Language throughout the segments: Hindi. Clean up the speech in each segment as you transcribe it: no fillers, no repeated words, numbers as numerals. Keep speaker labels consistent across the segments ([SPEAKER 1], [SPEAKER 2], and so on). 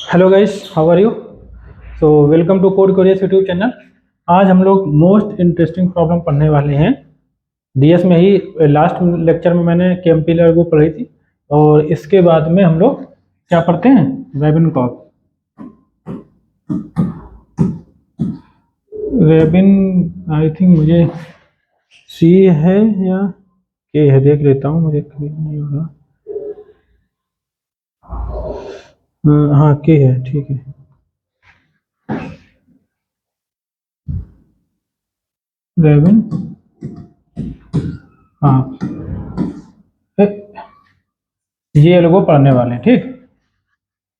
[SPEAKER 1] Hello guys, how are you? So welcome to Code Curious YouTube channel. आज हम लोग मोस्ट इंटरेस्टिंग प्रॉब्लम पढ़ने वाले हैं। डीएस में ही लास्ट लेक्चर में मैंने केएमपी लागू पढ़ी थी, और इसके बाद में हम लोग क्या पढ़ते हैं? रेबिनकॉफ। रेबिन आई थिंक मुझे सी है या के है, देख लेता हूँ, मुझे क्लियर नहीं हो रहा। हाँ, के है, ठीक है। रेबिन, हाँ, ये लोगों पढ़ने वाले हैं, ठीक।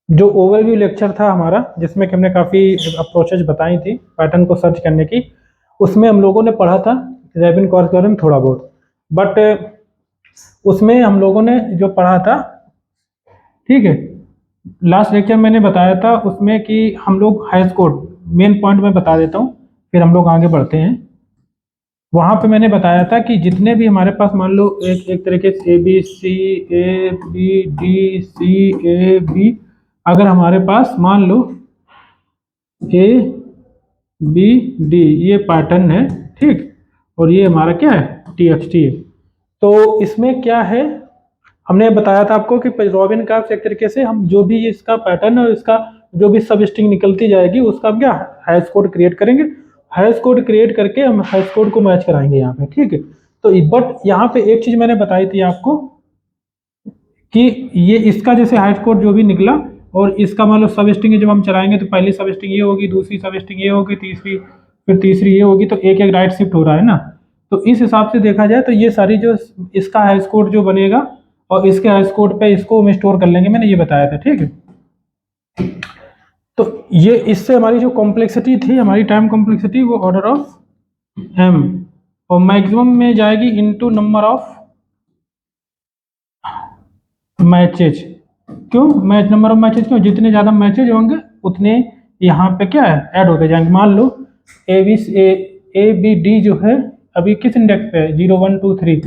[SPEAKER 1] जो ओवरव्यू लेक्चर था हमारा, जिसमें कि हमने काफ़ी अप्रोचेज बताई थी पैटर्न को सर्च करने की, उसमें हम लोगों ने पढ़ा था रेबिन कॉर्स के बारे में थोड़ा बहुत। बट उसमें हम लोगों ने जो पढ़ा था, ठीक है, लास्ट लेक्चर मैंने बताया था उसमें कि हम लोग हाई स्कोर, मेन पॉइंट में बता देता हूँ, फिर हम लोग आगे बढ़ते हैं। वहाँ पे मैंने बताया था कि जितने भी हमारे पास, मान लो एक तरीके से A B C, A B D C, A B, अगर हमारे पास मान लो ए बी डी ये पैटर्न है, ठीक, और ये हमारा क्या है? टी है। तो इसमें क्या है, हमने बताया था आपको कि रॉबिन का एक तरीके से हम जो भी इसका पैटर्न और इसका जो भी सब स्ट्रिंग निकलती जाएगी उसका हम क्या हैश कोड क्रिएट करेंगे। हैश कोड क्रिएट करके हम हैश कोड को मैच कराएंगे यहाँ पे, ठीक है। तो बट यहाँ पे एक चीज मैंने बताई थी आपको कि ये इसका जैसे हैश कोड जो भी निकला, और इसका मान लो सब स्ट्रिंग जब हम चलाएंगे तो पहली सब स्ट्रिंग ये होगी, दूसरी सब स्ट्रिंग ये होगी, तीसरी, फिर तीसरी ये होगी, तो एक एक राइट शिफ्ट हो रहा है ना। तो इस हिसाब से देखा जाए तो ये सारी जो इसका हैश कोड जो बनेगा, और इसके हैश कोड पे इसको हम स्टोर कर लेंगे, मैंने ये बताया था, ठीक है। तो ये इससे हमारी जो कॉम्प्लेक्सिटी थी, हमारी टाइम कॉम्प्लेक्सिटी, वो ऑर्डर ऑफ एम, और मैक्सिमम में जाएगी इनटू नंबर ऑफ मैचेज। क्यों नंबर ऑफ मैचेज? क्यों? जितने ज़्यादा मैचेज होंगे उतने यहाँ पे क्या है, ऐड होते जाएंगे। मान लो ए बी डी जो है अभी किस इंडेक्स पे है? 0 1 2 3,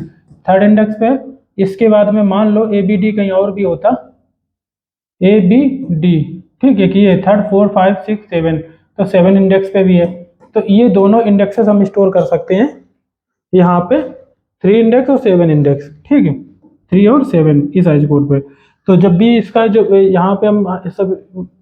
[SPEAKER 1] थर्ड इंडेक्स पे है। इसके बाद में मान लो ए बी डी कहीं और भी होता, ए बी डी, ठीक है, कि ये थर्ड 4 5 6 7, तो 7 इंडेक्स पे भी है। तो ये दोनों इंडेक्सेस हम स्टोर कर सकते हैं यहाँ पे, 3 इंडेक्स और 7 इंडेक्स, ठीक है, 3 और 7 इस साइज कोड पे। तो जब भी इसका जो यहाँ पे हम सब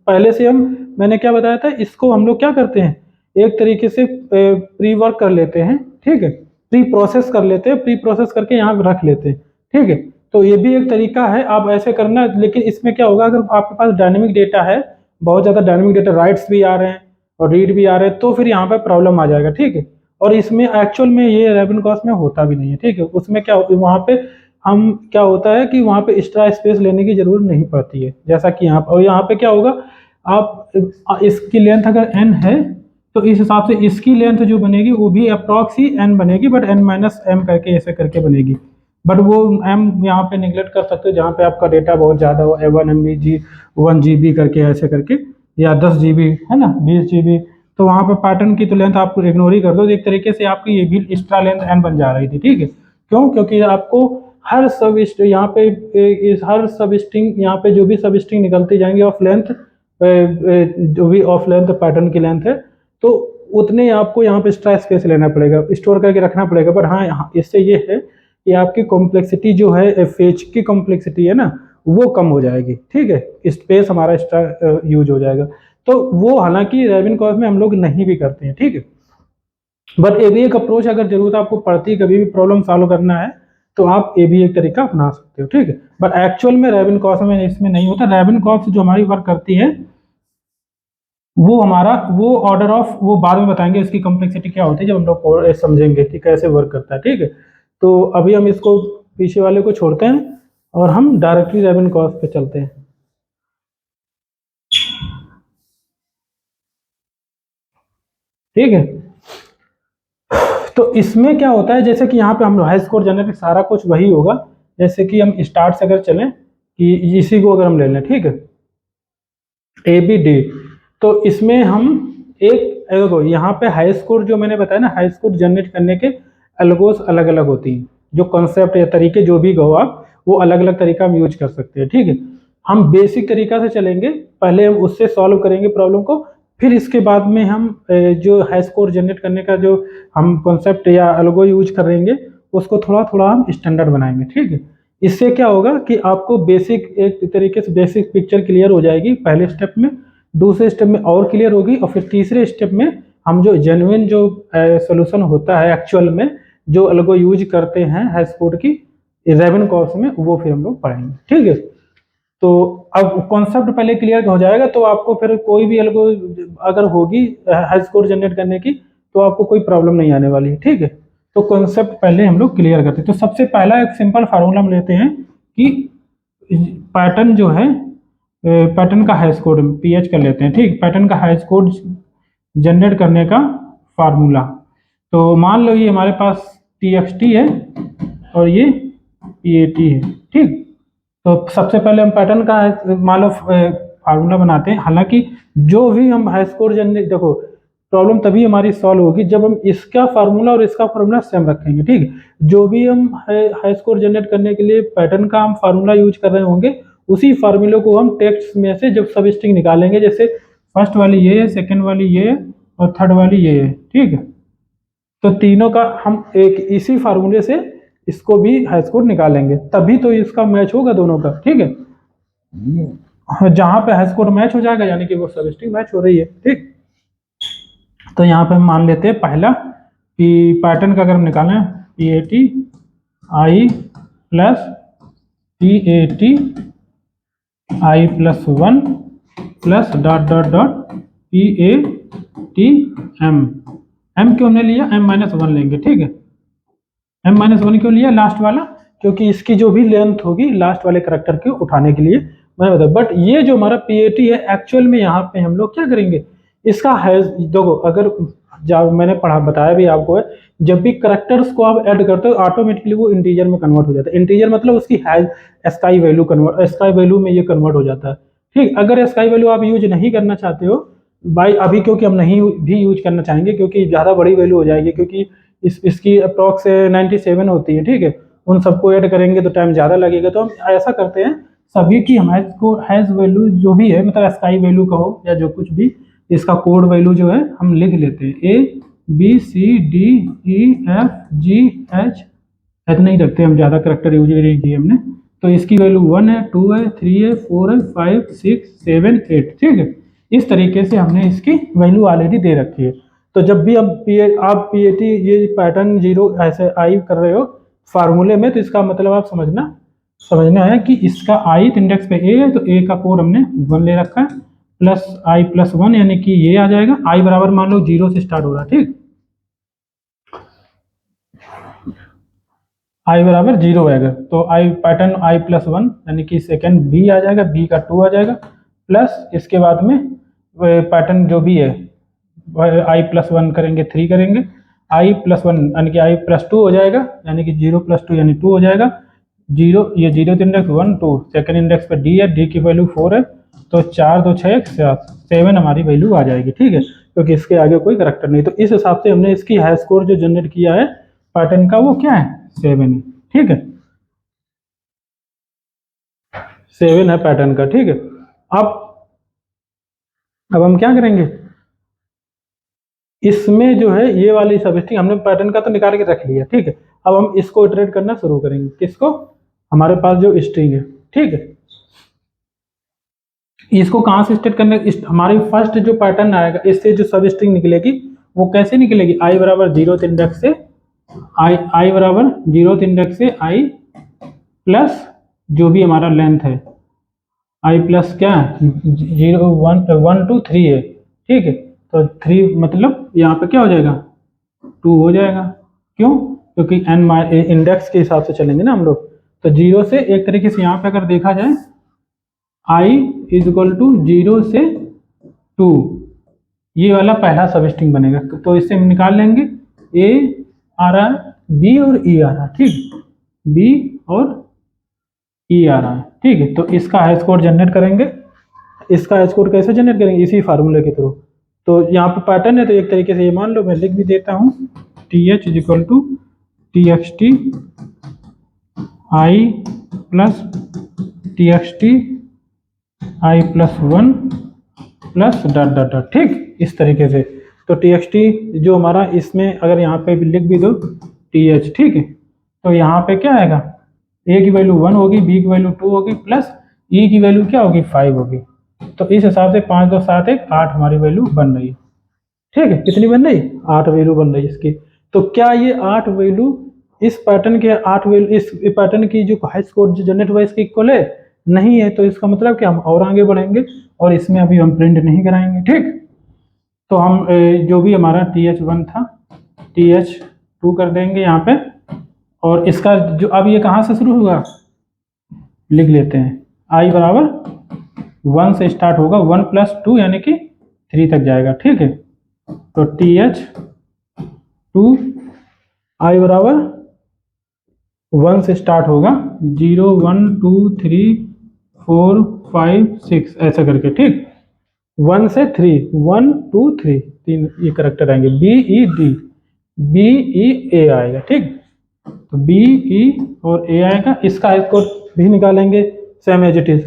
[SPEAKER 1] पहले से हम, मैंने क्या बताया था, इसको हम लोग क्या करते हैं, एक तरीके से प्री वर्क कर लेते हैं, ठीक है, प्री प्रोसेस कर लेते हैं, प्री प्रोसेस करके यहाँ रख लेते हैं, ठीक है। तो ये भी एक तरीका है, आप ऐसे करना। लेकिन इसमें क्या होगा, अगर आपके पास डायनेमिक डेटा है, बहुत ज़्यादा डायनेमिक डेटा, राइट्स भी आ रहे हैं और रीड भी आ रहे हैं, तो फिर यहाँ पे प्रॉब्लम आ जाएगा, ठीक है। और इसमें एक्चुअल में ये रेबिन कॉस्ट में होता भी नहीं है, ठीक है। उसमें क्या वहाँ पे हम क्या होता है कि वहाँ पे एक्स्ट्रा स्पेस लेने की जरूरत नहीं पड़ती है, जैसा कि यहाँ पर। और यहाँ पे क्या होगा, आप इसकी लेंथ अगर n है तो इस हिसाब से इसकी लेंथ जो बनेगी वो भी अप्रॉक्स ही n बनेगी, बट n माइनस m करके ऐसे करके बनेगी। बट वो m यहाँ पे निगलेक्ट कर सकते हो जहाँ पे आपका डेटा बहुत ज़्यादा हो, 1 GB करके ऐसे करके, या 10 GB है ना, 20 GB, तो वहाँ पे पैटर्न की तो लेंथ आपको इग्नोर ही कर दो। एक तरीके से आपकी ये भी एक्स्ट्रा लेंथ n बन जा रही थी, ठीक है। क्यों? क्योंकि आपको हर सब यहाँ पे इस हर सब स्ट्रिंग, यहाँ पे जो भी सब स्ट्रिंग निकलती जाएंगी ऑफ लेंथ, जो भी ऑफ लेंथ पैटर्न की लेंथ है, तो उतने आपको यहाँ पे एक्स्ट्रा स्पेस लेना पड़ेगा, स्टोर करके रखना पड़ेगा। बट हाँ, इससे ये है कि आपकी कॉम्प्लेक्सिटी जो है, फेच की कॉम्प्लेक्सिटी है ना, वो कम हो जाएगी, ठीक है, स्पेस हमारा एक्स्ट्रा यूज हो जाएगा। तो वो हालांकि रेबिन कॉस में हम लोग नहीं भी करते हैं, ठीक है। बट ये भी एक अप्रोच, अगर जरूरत आपको पड़ती है कभी भी प्रॉब्लम सॉल्व करना है, तो आप ये भी एक तरीका अपना सकते हो, ठीक है। बट एक्चुअल में रेबिन कॉस में इसमें नहीं होता। रेबिन कॉस जो हमारी वर्क करती है, वो हमारा वो ऑर्डर ऑफ, वो बाद में बताएंगे इसकी कॉम्प्लेक्सिटी क्या होती है जब हम लोग समझेंगे कि कैसे वर्क करता है, ठीक है। तो अभी हम इसको पीछे वाले को छोड़ते हैं और हम डायरेक्टली रेबिन कॉस पे चलते हैं, ठीक है। तो इसमें क्या होता है, जैसे कि यहाँ पे हम हाई स्कोर जनरेट सारा कुछ वही होगा। जैसे कि हम स्टार्ट से अगर चलें कि इसी को अगर हम ले लें, ठीक है, ए बी डी, तो इसमें हम देखो यहाँ पे हाई स्कोर जो मैंने बताया ना, हाई स्कोर जनरेट करने के एल्गोस अलग अलग होती हैं, जो कॉन्सेप्ट या तरीके जो भी कहो आप, वो अलग अलग तरीका हम यूज कर सकते हैं। ठीक है, हम बेसिक तरीका से चलेंगे, पहले हम उससे सॉल्व करेंगे प्रॉब्लम को, फिर इसके बाद में हम जो है स्कोर जनरेट करने का जो हम कॉन्सेप्ट या अलगो यूज करेंगे उसको थोड़ा थोड़ा हम स्टैंडर्ड बनाएंगे। ठीक है, इससे क्या होगा कि आपको बेसिक एक तरीके से बेसिक पिक्चर क्लियर हो जाएगी पहले स्टेप में, दूसरे स्टेप में और क्लियर होगी, और फिर तीसरे स्टेप में हम जो जेन्युइन जो सोल्यूशन होता है एक्चुअल में जो अलगो यूज करते हैं हैश कोड की 11 कोर्स में, वो फिर हम लोग पढ़ेंगे। ठीक है, तो अब कॉन्सेप्ट पहले क्लियर हो जाएगा तो आपको फिर कोई भी अलगो अगर होगी हैश कोड जनरेट करने की तो आपको कोई प्रॉब्लम नहीं आने वाली है। ठीक है, तो कॉन्सेप्ट पहले हम लोग क्लियर करते हैं। तो सबसे पहला एक सिंपल फार्मूला हम लेते हैं कि पैटर्न जो है पैटर्न का हैश कोड पीएच कर लेते हैं। ठीक, पैटर्न का हैश कोड जनरेट करने का फार्मूला, तो मान लो ये हमारे पास txt है और ये pat है। ठीक, तो सबसे पहले हम पैटर्न का मान लो फार्मूला बनाते हैं। हालांकि जो भी हम हैश कोड जनरेट, देखो प्रॉब्लम तभी हमारी सॉल्व होगी जब हम इसका फार्मूला और इसका फार्मूला सेम रखेंगे। ठीक, जो भी हम हैश कोड जनरेट करने के लिए पैटर्न का हम फार्मूला यूज कर रहे होंगे उसी फार्मूले को हम टेक्स्ट में से जब सब स्ट्रिंग निकालेंगे, जैसे फर्स्ट वाली ये है, सेकेंड वाली ये है और थर्ड वाली ये है। ठीक है, तो तीनों का हम एक इसी फार्मूले से इसको भी हैश कोड निकालेंगे, तभी तो इसका मैच होगा दोनों का। ठीक है, जहां पे हैश कोड मैच हो जाएगा यानी कि वो सब स्ट्रिंग मैच हो रही है। ठीक, तो यहाँ पे हम मान लेते हैं पहला कि पैटर्न का अगर हम निकालें pat i plus pat i plus 1 plus dot dot dot pat m क्यों हमने लिया, m-1 लेंगे। ठीक है, m-1 क्यों लिया लास्ट वाला, क्योंकि इसकी जो भी लेंथ होगी लास्ट वाले करेक्टर के उठाने के लिए मैं बता। बट ये जो हमारा pat है एक्चुअल में यहाँ पे हम लोग क्या करेंगे, इसका हैश, देखो अगर जब मैंने पढ़ा बताया भी आपको है, जब भी करेक्टर्स को आप ऐड करते हो ऑटोमेटिकली वो इंटीजर में कन्वर्ट हो जाता है। इंटीजर मतलब उसकी hash sky value convert, sky value में ये कन्वर्ट हो जाता है। ठीक, अगर स्काई वैल्यू आप यूज नहीं करना चाहते हो बाई अभी, क्योंकि हम नहीं भी यूज करना चाहेंगे क्योंकि ज़्यादा बड़ी वैल्यू हो जाएगी, क्योंकि इसकी अप्रॉक्स 97 होती है। ठीक है, उन सबको ऐड करेंगे तो टाइम ज़्यादा लगेगा, तो हम ऐसा करते हैं सभी की हम हैश वैल्यू जो भी है, मतलब स्काई वैल्यू कहो या जो कुछ भी, इसका कोड वैल्यू जो है हम लिख लेते हैं ABCDEFGH, इतना ही रखते हैं हम, ज़्यादा करेक्टर यूज नहीं किए हमने। तो इसकी वैल्यू 1 है, 2 है, 3 है, 4 है, 5, 6, 7, 8। ठीक है, इस तरीके से हमने इसकी वैल्यू ऑलरेडी दे रखी है। तो जब भी आप pat ये पैटर्न 0 ऐसे आई कर रहे हो फार्मूले में, तो इसका मतलब आप समझना है कि इसका ith इंडेक्स पे a है, तो a का कोड हमने 1 ले रखा है, प्लस i प्लस 1 यानी कि ये आ जाएगा। i बराबर मान लो 0 से स्टार्ट हो रहा है। ठीक, i बराबर 0 आएगा तो i पैटर्न i प्लस 1 यानी कि सेकेंड b आ जाएगा, b का 2 आ जाएगा, प्लस इसके बाद में पैटर्न जो भी है i प्लस 1 करेंगे 3 करेंगे, i प्लस 1 यानी कि i प्लस 2 हो जाएगा, यानी कि 0 प्लस 2 यानी 2 हो जाएगा। 0 ये 0 इंडेक्स 1 2, सेकेंड इंडेक्स पे d है, d की वैल्यू 4 है, तो 4 2 6 7 हमारी वैल्यू आ जाएगी। ठीक है, क्योंकि इसके आगे कोई करेक्टर नहीं, तो इस हिसाब से हमने इसकी हैश कोड जो जनरेट किया है पैटर्न का वो क्या है 7 है। ठीक है, 7 है पैटर्न का। ठीक है, अब हम क्या करेंगे, इसमें जो है ये वाली सब स्ट्रिंग हमने पैटर्न का तो निकाल के रख लिया। ठीक है, अब हम इसको इटरेट करना शुरू करेंगे, किसको, हमारे पास जो स्ट्रिंग है। ठीक है, इसको कहाँ से स्टेट करने, हमारी फर्स्ट जो पैटर्न आएगा इससे जो सब स्ट्रिंग निकलेगी वो कैसे निकलेगी, i बराबर 0th इंडेक्स से i बराबर 0th इंडेक्स से i प्लस जो भी हमारा लेंथ है, i प्लस क्या है 0 1 2 3 है। ठीक है, तो 3 मतलब यहाँ पे क्या हो जाएगा 2 हो जाएगा, क्यों, क्योंकि n इंडेक्स के हिसाब से चलेंगे ना हम लोग। तो 0 से एक तरीके से यहाँ पे अगर देखा जाए i इज इक्वल टू 0 से 2, ये वाला पहला सब स्ट्रिंग बनेगा, तो इससे हम निकाल लेंगे a आ रहा है, b और e आ रहा है। ठीक, b और e आ रहा है। ठीक है, तो इसका हैश कोड जनरेट करेंगे, इसका हैश कोड कैसे जनरेट करेंगे, इसी फार्मूले के थ्रू। तो यहाँ पे पैटर्न है, तो एक तरीके से ये मान लो, मैं लिख भी देता हूँ th is equal to txt i plus T X T I plus 1 plus dot dot dot, ठीक इस तरीके से। तो टी एक्स टी जो हमारा इसमें अगर यहाँ पे भी लिख भी दो टी एच, ठीक है, तो यहाँ पे क्या आएगा, ए की वैल्यू 1 होगी, बी की वैल्यू 2 होगी, प्लस ई की वैल्यू क्या होगी 5 होगी। तो इस हिसाब से 5 2 7 1 8 हमारी वैल्यू बन रही है, ठीक है। कितनी बन रही, 8 वैल्यू बन रही है इसकी। तो क्या ये 8 वैल्यू इस पैटर्न के 8 वैल्यू इस पैटर्न की जो हाइस्ट कोड जो जनरेट हुआ इसके इक्वल है, नहीं है। तो इसका मतलब कि हम और आगे बढ़ेंगे और इसमें अभी हम प्रिंट नहीं कराएंगे, ठीक। तो हम जो भी हमारा TH1 था TH2 कर देंगे यहाँ पे, और इसका जो अब ये कहाँ से शुरू होगा लिख लेते हैं। आई बराबर 1 से स्टार्ट होगा, 1 प्लस 2 यानी कि 3 तक जाएगा, ठीक है। तो TH2 आई बराबर 1 से स्टार्ट होगा, 0 1 2 3 4 5 6 ऐसा करके, ठीक। 1 से 3 1 2 3 तीन ये करेक्टर आएंगे, बी ई ए आएगा, ठीक। तो बी ई और ए आएगा। इसका हाइस्ट कोड भी निकालेंगे सेम एज इट इज।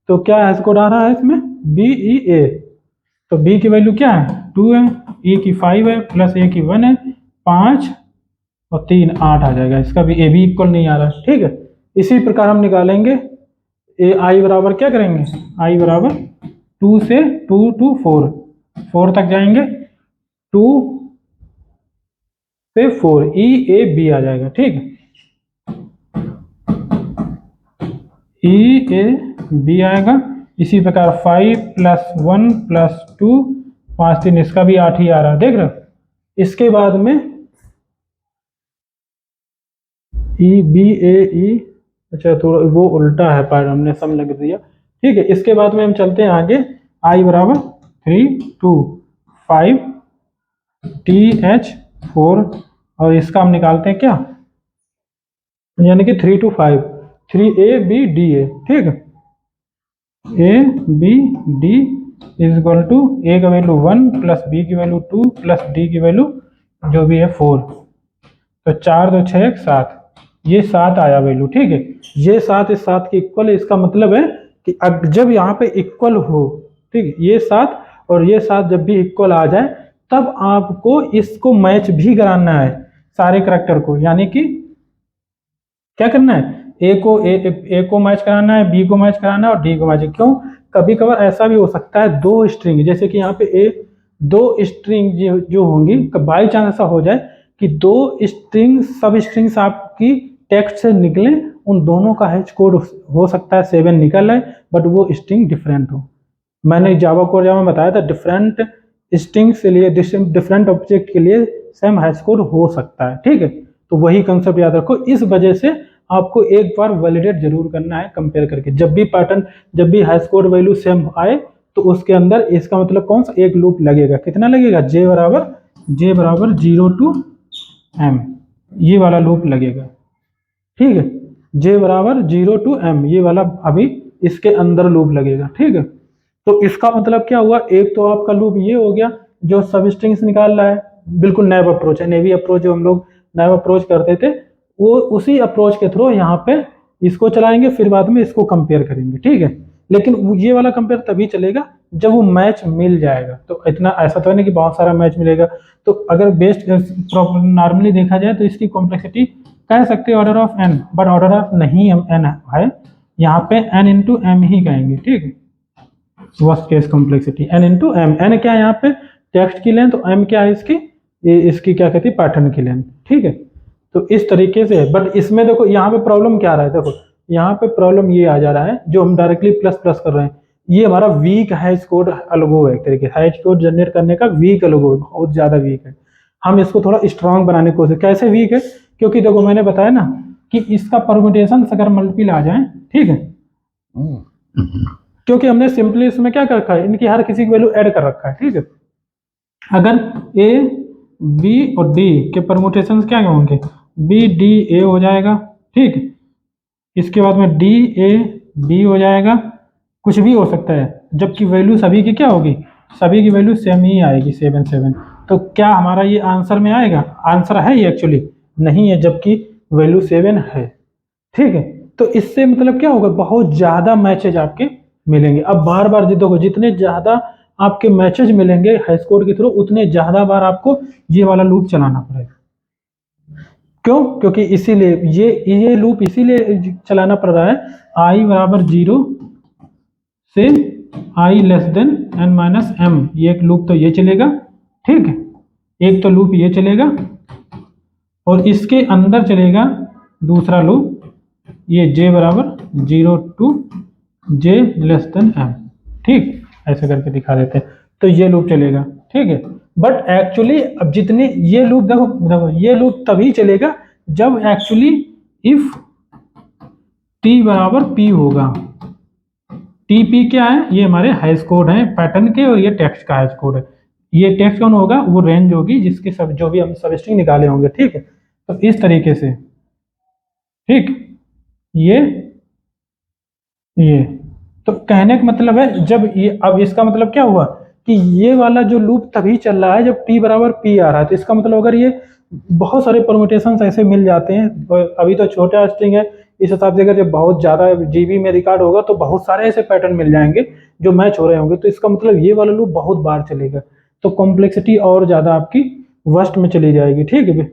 [SPEAKER 1] तो क्या हाइस्ट कोड आ रहा है इसमें, बी ई ए। तो बी की वैल्यू क्या है 2 है, ई की 5 है, प्लस ए की 1 है, 5 और 3 8 आ जाएगा। इसका भी ए भी इक्वल नहीं आ रहा है, ठीक है। इसी प्रकार हम निकालेंगे ए आई बराबर क्या करेंगे, आई बराबर 2 से 2 to 4 तक जाएंगे, 2 से 4 ई ए बी आ जाएगा, ठीक। ई ए बी आएगा। इसी प्रकार 5 प्लस 1 प्लस 2 5 3 इसका भी 8 ही आ रहा है, देख रहे हो। इसके बाद में ई बी ए ई, अच्छा थोड़ा वो उल्टा है पार्ट, हमने सम लग दिया, ठीक है। इसके बाद में हम चलते हैं आगे, आई बराबर 3 2 5 TH4 और इसका हम निकालते हैं क्या, यानी कि 3 to 5 3 A B D है, ठीक है। A B D is equal to a का वैल्यू 1 प्लस बी की वैल्यू 2 प्लस डी की वैल्यू जो भी है 4। तो 4 2 6 1 7, ये 7 आया वैल्यू, ठीक है। ये 7 इस 7 के इक्वल है। इसका मतलब है कि जब यहाँ पे इक्वल हो, ठीक है, ये 7 और ये 7 जब भी इक्वल आ जाए तब आपको इसको मैच भी कराना है सारे करैक्टर को, यानी कि क्या करना है, ए को मैच कराना है, बी को मैच कराना है और डी को मैच। क्यों, कभी कभार ऐसा भी हो सकता है दो स्ट्रिंग, जैसे कि यहाँ पे ए दो स्ट्रिंग जो होंगी, बाई चांस ऐसा हो जाए कि दो स्ट्रिंग सब स्ट्रिंग्स आपकी टेक्स्ट से निकले, उन दोनों का हैश कोड हो सकता है 7 निकल आए, बट वो स्ट्रिंग डिफरेंट हो। मैंने जावा कोड में बताया था डिफरेंट स्ट्रिंग्स के लिए, डिफरेंट ऑब्जेक्ट के लिए सेम हैश कोड हो सकता है, ठीक है। तो वही कंसेप्ट याद रखो। इस वजह से आपको एक बार वैलिडेट जरूर करना है कंपेयर करके। जब भी पैटर्न, जब भी हैश कोड वैल्यू सेम आए तो उसके अंदर इसका मतलब कौन सा एक लूप लगेगा, कितना लगेगा, जे बराबर 0 to m, ये वाला लूप लगेगा, ठीक है। जे बराबर 0 to m ये वाला अभी इसके अंदर लूप लगेगा, ठीक है। तो इसका मतलब क्या हुआ, एक तो आपका लूप ये हो गया जो सब स्ट्रिंग्स निकाल रहा है, बिल्कुल नैव अप्रोच है। नेवी अप्रोच जो हम लोग नैव अप्रोच करते थे, वो उसी अप्रोच के थ्रू यहाँ पे इसको चलाएंगे, फिर बाद में इसको कंपेयर करेंगे, ठीक है। लेकिन ये वाला कंपेयर तभी चलेगा जब वो मैच मिल जाएगा। तो इतना ऐसा तो नहीं कि बहुत सारा मैच मिलेगा। तो अगर बेस्ट नॉर्मली देखा जाए तो इसकी कॉम्प्लेक्सिटी कह सकते हैं order of n, but order of नहीं n है, यहाँ पे n इंटू एम ही कहेंगे, ठीक है। Worst case complexity n into M, n क्या है यहाँ पे टेक्स्ट की लेंथ, m क्या है इसकी क्या कहती है पैटर्न की लेंथ, ठीक है। तो इस तरीके से, बट इसमें देखो यहाँ पे प्रॉब्लम क्या आ रहा है, देखो यहाँ पे प्रॉब्लम ये आ जा रहा है जो हम डायरेक्टली प्लस प्लस कर रहे हैं, ये हमारा वीक हैश कोड अलगो है, एक तरीके से हैश कोड जनरेट करने का वीक अलगो है, बहुत ज्यादा वीक है। हम इसको थोड़ा स्ट्रांग बनाने की कोशिश, कैसे वीक है, क्योंकि देखो मैंने बताया ना कि इसका परम्यूटेशन अगर मल्टीपल आ जाए, ठीक है, क्योंकि हमने सिंपली इसमें क्या कर रखा है, इनकी हर किसी की वैल्यू ऐड कर रखा है, ठीक है। अगर ए बी और डी के परम्यूटेशन क्या होंगे, बी डी ए हो जाएगा, ठीक। इसके बाद में डी ए बी हो जाएगा, कुछ भी हो सकता है, जबकि वैल्यू सभी की क्या होगी, सभी की वैल्यू सेम ही आएगी 7 7। तो क्या हमारा ये आंसर में आएगा, आंसर है ये एक्चुअली नहीं है, जबकि वैल्यू 7 है, ठीक है। तो इससे मतलब क्या होगा, बहुत ज़्यादा मैचेज आपके मिलेंगे। अब बार बार देखो, जितने ज़्यादा आपके मैचेज मिलेंगे हाई स्कोर के थ्रू, उतने ज़्यादा बार आपको ये वाला लूप चलाना पड़ेगा। क्यों? क्योंकि इसीलिए ये लूप इसीलिए चलाना पड़ रहा है, i बराबर 0 से i less than n minus m, ये एक लूप तो ये चलेगा, ठीक है, एक तो लूप ये चलेगा, और इसके अंदर चलेगा दूसरा लूप, ये j बराबर 0 to j less than m, ठीक, ऐसे करके दिखा देते हैं, तो ये लूप चलेगा, ठीक है। बट एक्चुअली अब जितने ये लूप देखो देखो, ये लूप तभी चलेगा जब एक्चुअली इफ t बराबर p होगा। टीपी क्या है, ये हमारे हाई कोड हैं पैटर्न के, और ये टेक्स्ट का हाई कोड है। ये टेक्स्ट कौन होगा, वो रेंज होगी जिसके सब जो भी हम सब स्ट्रिंग निकाले होंगे, ठीक है। तो इस तरीके से, ठीक, ये तो कहने का मतलब है, जब ये, अब इसका मतलब क्या हुआ कि ये वाला जो लूप तभी चल रहा है जब टी बराबर पी आ रहा है। तो इसका मतलब अगर ये बहुत सारे परमुटेशंस ऐसे मिल जाते हैं, अभी तो छोटा स्ट्रिंग है, इस हिसाब से अगर जब बहुत ज़्यादा जीबी में रिकॉर्ड होगा तो बहुत सारे ऐसे पैटर्न मिल जाएंगे जो मैच हो रहे होंगे, तो इसका मतलब ये वाला लूप बहुत बार चलेगा, तो कॉम्प्लेक्सिटी और ज़्यादा आपकी वर्स्ट में चली जाएगी, ठीक है।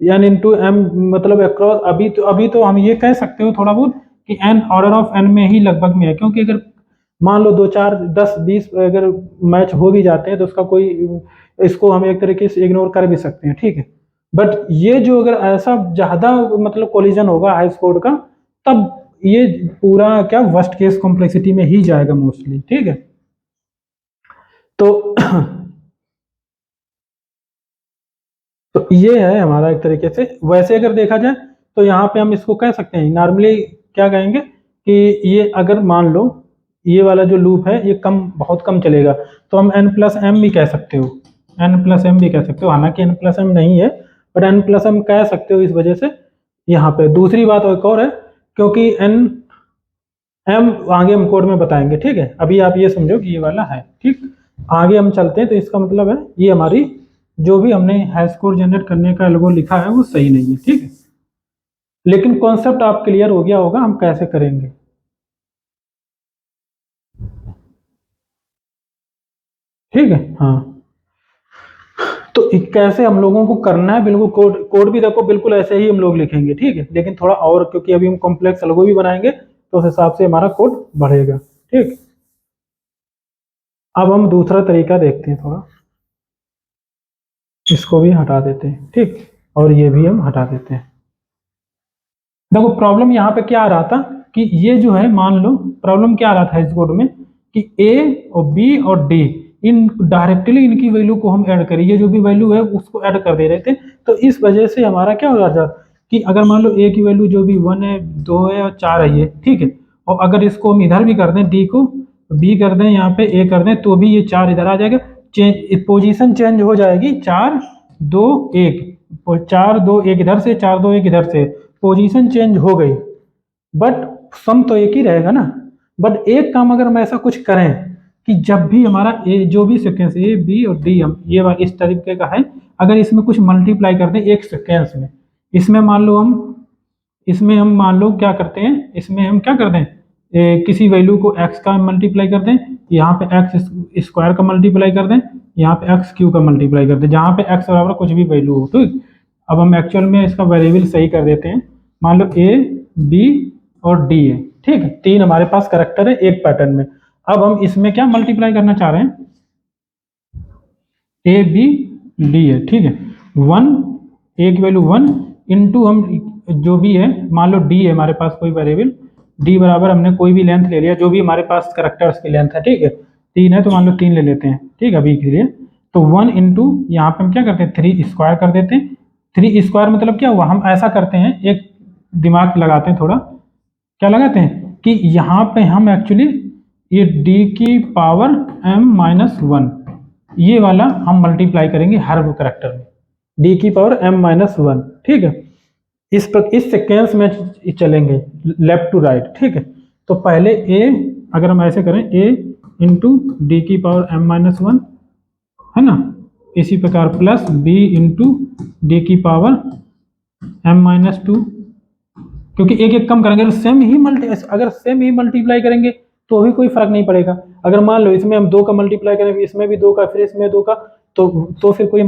[SPEAKER 1] एन इंटू एम मतलब अक्रॉस, अभी तो हम ये कह सकते हो थोड़ा बहुत कि एन ऑर्डर ऑफ एन में ही लगभग में है, क्योंकि अगर मान लो 2 4 10 20 अगर मैच हो भी जाते हैं तो उसका कोई, इसको हम एक तरीके से इग्नोर कर भी सकते हैं, ठीक है। बट ये जो अगर ऐसा ज़्यादा मतलब कोलिजन होगा हाई स्कोर का, तब ये पूरा क्या वर्स्ट केस कॉम्प्लेक्सिटी में ही जाएगा मोस्टली, ठीक है। तो तो ये है हमारा एक तरीके से। वैसे अगर देखा जाए तो यहाँ पे हम इसको कह सकते हैं, नॉर्मली क्या कहेंगे कि ये अगर मान लो ये वाला जो लूप है ये बहुत कम चलेगा, तो हम n प्लस एम भी कह सकते हो, n प्लस एम भी कह सकते हो, हालांकि n प्लस एम नहीं है, बट n प्लस एम कह सकते हो इस वजह से। यहाँ पे दूसरी बात एक और है, क्योंकि n m आगे हम कोड में बताएंगे, ठीक है। अभी आप ये समझो कि ये वाला है, ठीक, आगे हम चलते हैं। तो इसका मतलब है ये हमारी जो भी हमने हाई स्कोर जनरेट करने का एल्गो लिखा है वो सही नहीं है, ठीक है। लेकिन कॉन्सेप्ट आप क्लियर हो गया होगा हम कैसे करेंगे, ठीक है। हाँ, तो कैसे हम लोगों को करना है, बिल्कुल कोड भी देखो बिल्कुल ऐसे ही हम लोग लिखेंगे, ठीक है, लेकिन थोड़ा और, क्योंकि अभी हम कॉम्प्लेक्स एल्गो भी बनाएंगे तो उस हिसाब से हमारा कोड बढ़ेगा, ठीक। अब हम दूसरा तरीका देखते हैं थोड़ा, इसको भी हटा देते हैं, ठीक, और ये भी हम हटा देते हैं। देखो प्रॉब्लम यहाँ पे क्या आ रहा था कि ये जो है, मान लो प्रॉब्लम क्या आ रहा था इस कोड में कि ए और बी और डी, इन डायरेक्टली इनकी वैल्यू को हम ऐड करें, ये जो भी वैल्यू है उसको ऐड कर दे रहे थे। तो इस वजह से हमारा क्या हो रहा था कि अगर मान लो ए की वैल्यू जो भी 1 है, 2 है और 4 है ये, ठीक है, और अगर इसको हम इधर भी कर दें, डी को बी कर दें, यहाँ पे ए कर दें, तो भी ये 4 इधर आ जाएगा, चेंज पोजीशन चेंज हो जाएगी, 4 2 1, 4 2 1 इधर से, 4 2 1 इधर से, पोजीशन चेंज हो गई, बट सम तो एक ही रहेगा ना। बट एक काम अगर हम ऐसा कुछ करें कि जब भी हमारा ए जो भी सीक्वेंस ए बी और डी हम ये वाला इस तरीके का है, अगर इसमें कुछ मल्टीप्लाई कर दें एक सीक्वेंस में, इसमें मान लो हम, इसमें हम मान लो क्या करते हैं, इसमें हम क्या कर दें, किसी वैल्यू को x का मल्टीप्लाई कर दें, यहाँ पे x स्क्वायर का मल्टीप्लाई कर दें, यहाँ पे x क्यू का मल्टीप्लाई कर दें, जहाँ पे x बराबर कुछ भी वैल्यू हो, ठीक। अब हम एक्चुअल में इसका वेरिएबल सही कर देते हैं, मान लो a b और d है, ठीक है, 3 हमारे पास करेक्टर है एक पैटर्न में। अब हम इसमें क्या मल्टीप्लाई करना चाह रहे हैं, ए बी डी है, ठीक है, 1 ए की वैल्यू 1 इंटू हम जो भी है, मान लो डी है हमारे पास कोई वेरिएबल, डी बराबर हमने कोई भी लेंथ ले लिया जो भी हमारे पास करेक्टर्स की लेंथ है, ठीक है, 3 है तो मान लो 3 ले लेते हैं, ठीक है, अभी के लिए। तो 1 इंटू यहाँ पे हम क्या करते हैं 3 स्क्वायर कर देते हैं। 3 स्क्वायर मतलब क्या हुआ, हम ऐसा करते हैं, एक दिमाग लगाते हैं थोड़ा, क्या लगाते हैं कि यहाँ पे हम एक्चुअली ये d की पावर m-1 ये वाला हम मल्टीप्लाई करेंगे हर करेक्टर में, d की पावर m-1, ठीक है। इस सीक्वेंस में चलेंगे लेफ्ट टू राइट, ठीक है। तो पहले a, अगर हम ऐसे करें a इंटू डी की पावर m-1 है ना, इसी प्रकार प्लस b इंटू डी की पावर m-2 क्योंकि एक एक कम करेंगे, अगर सेम ही मल्टीप्लाई करेंगे तो भी कोई फर्क नहीं पड़ेगा। अगर मान लो इसमें हम 2 का मल्टीप्लाई करें, इसमें भी 2 का, फिर इसमें 2 का, तो फिर कोई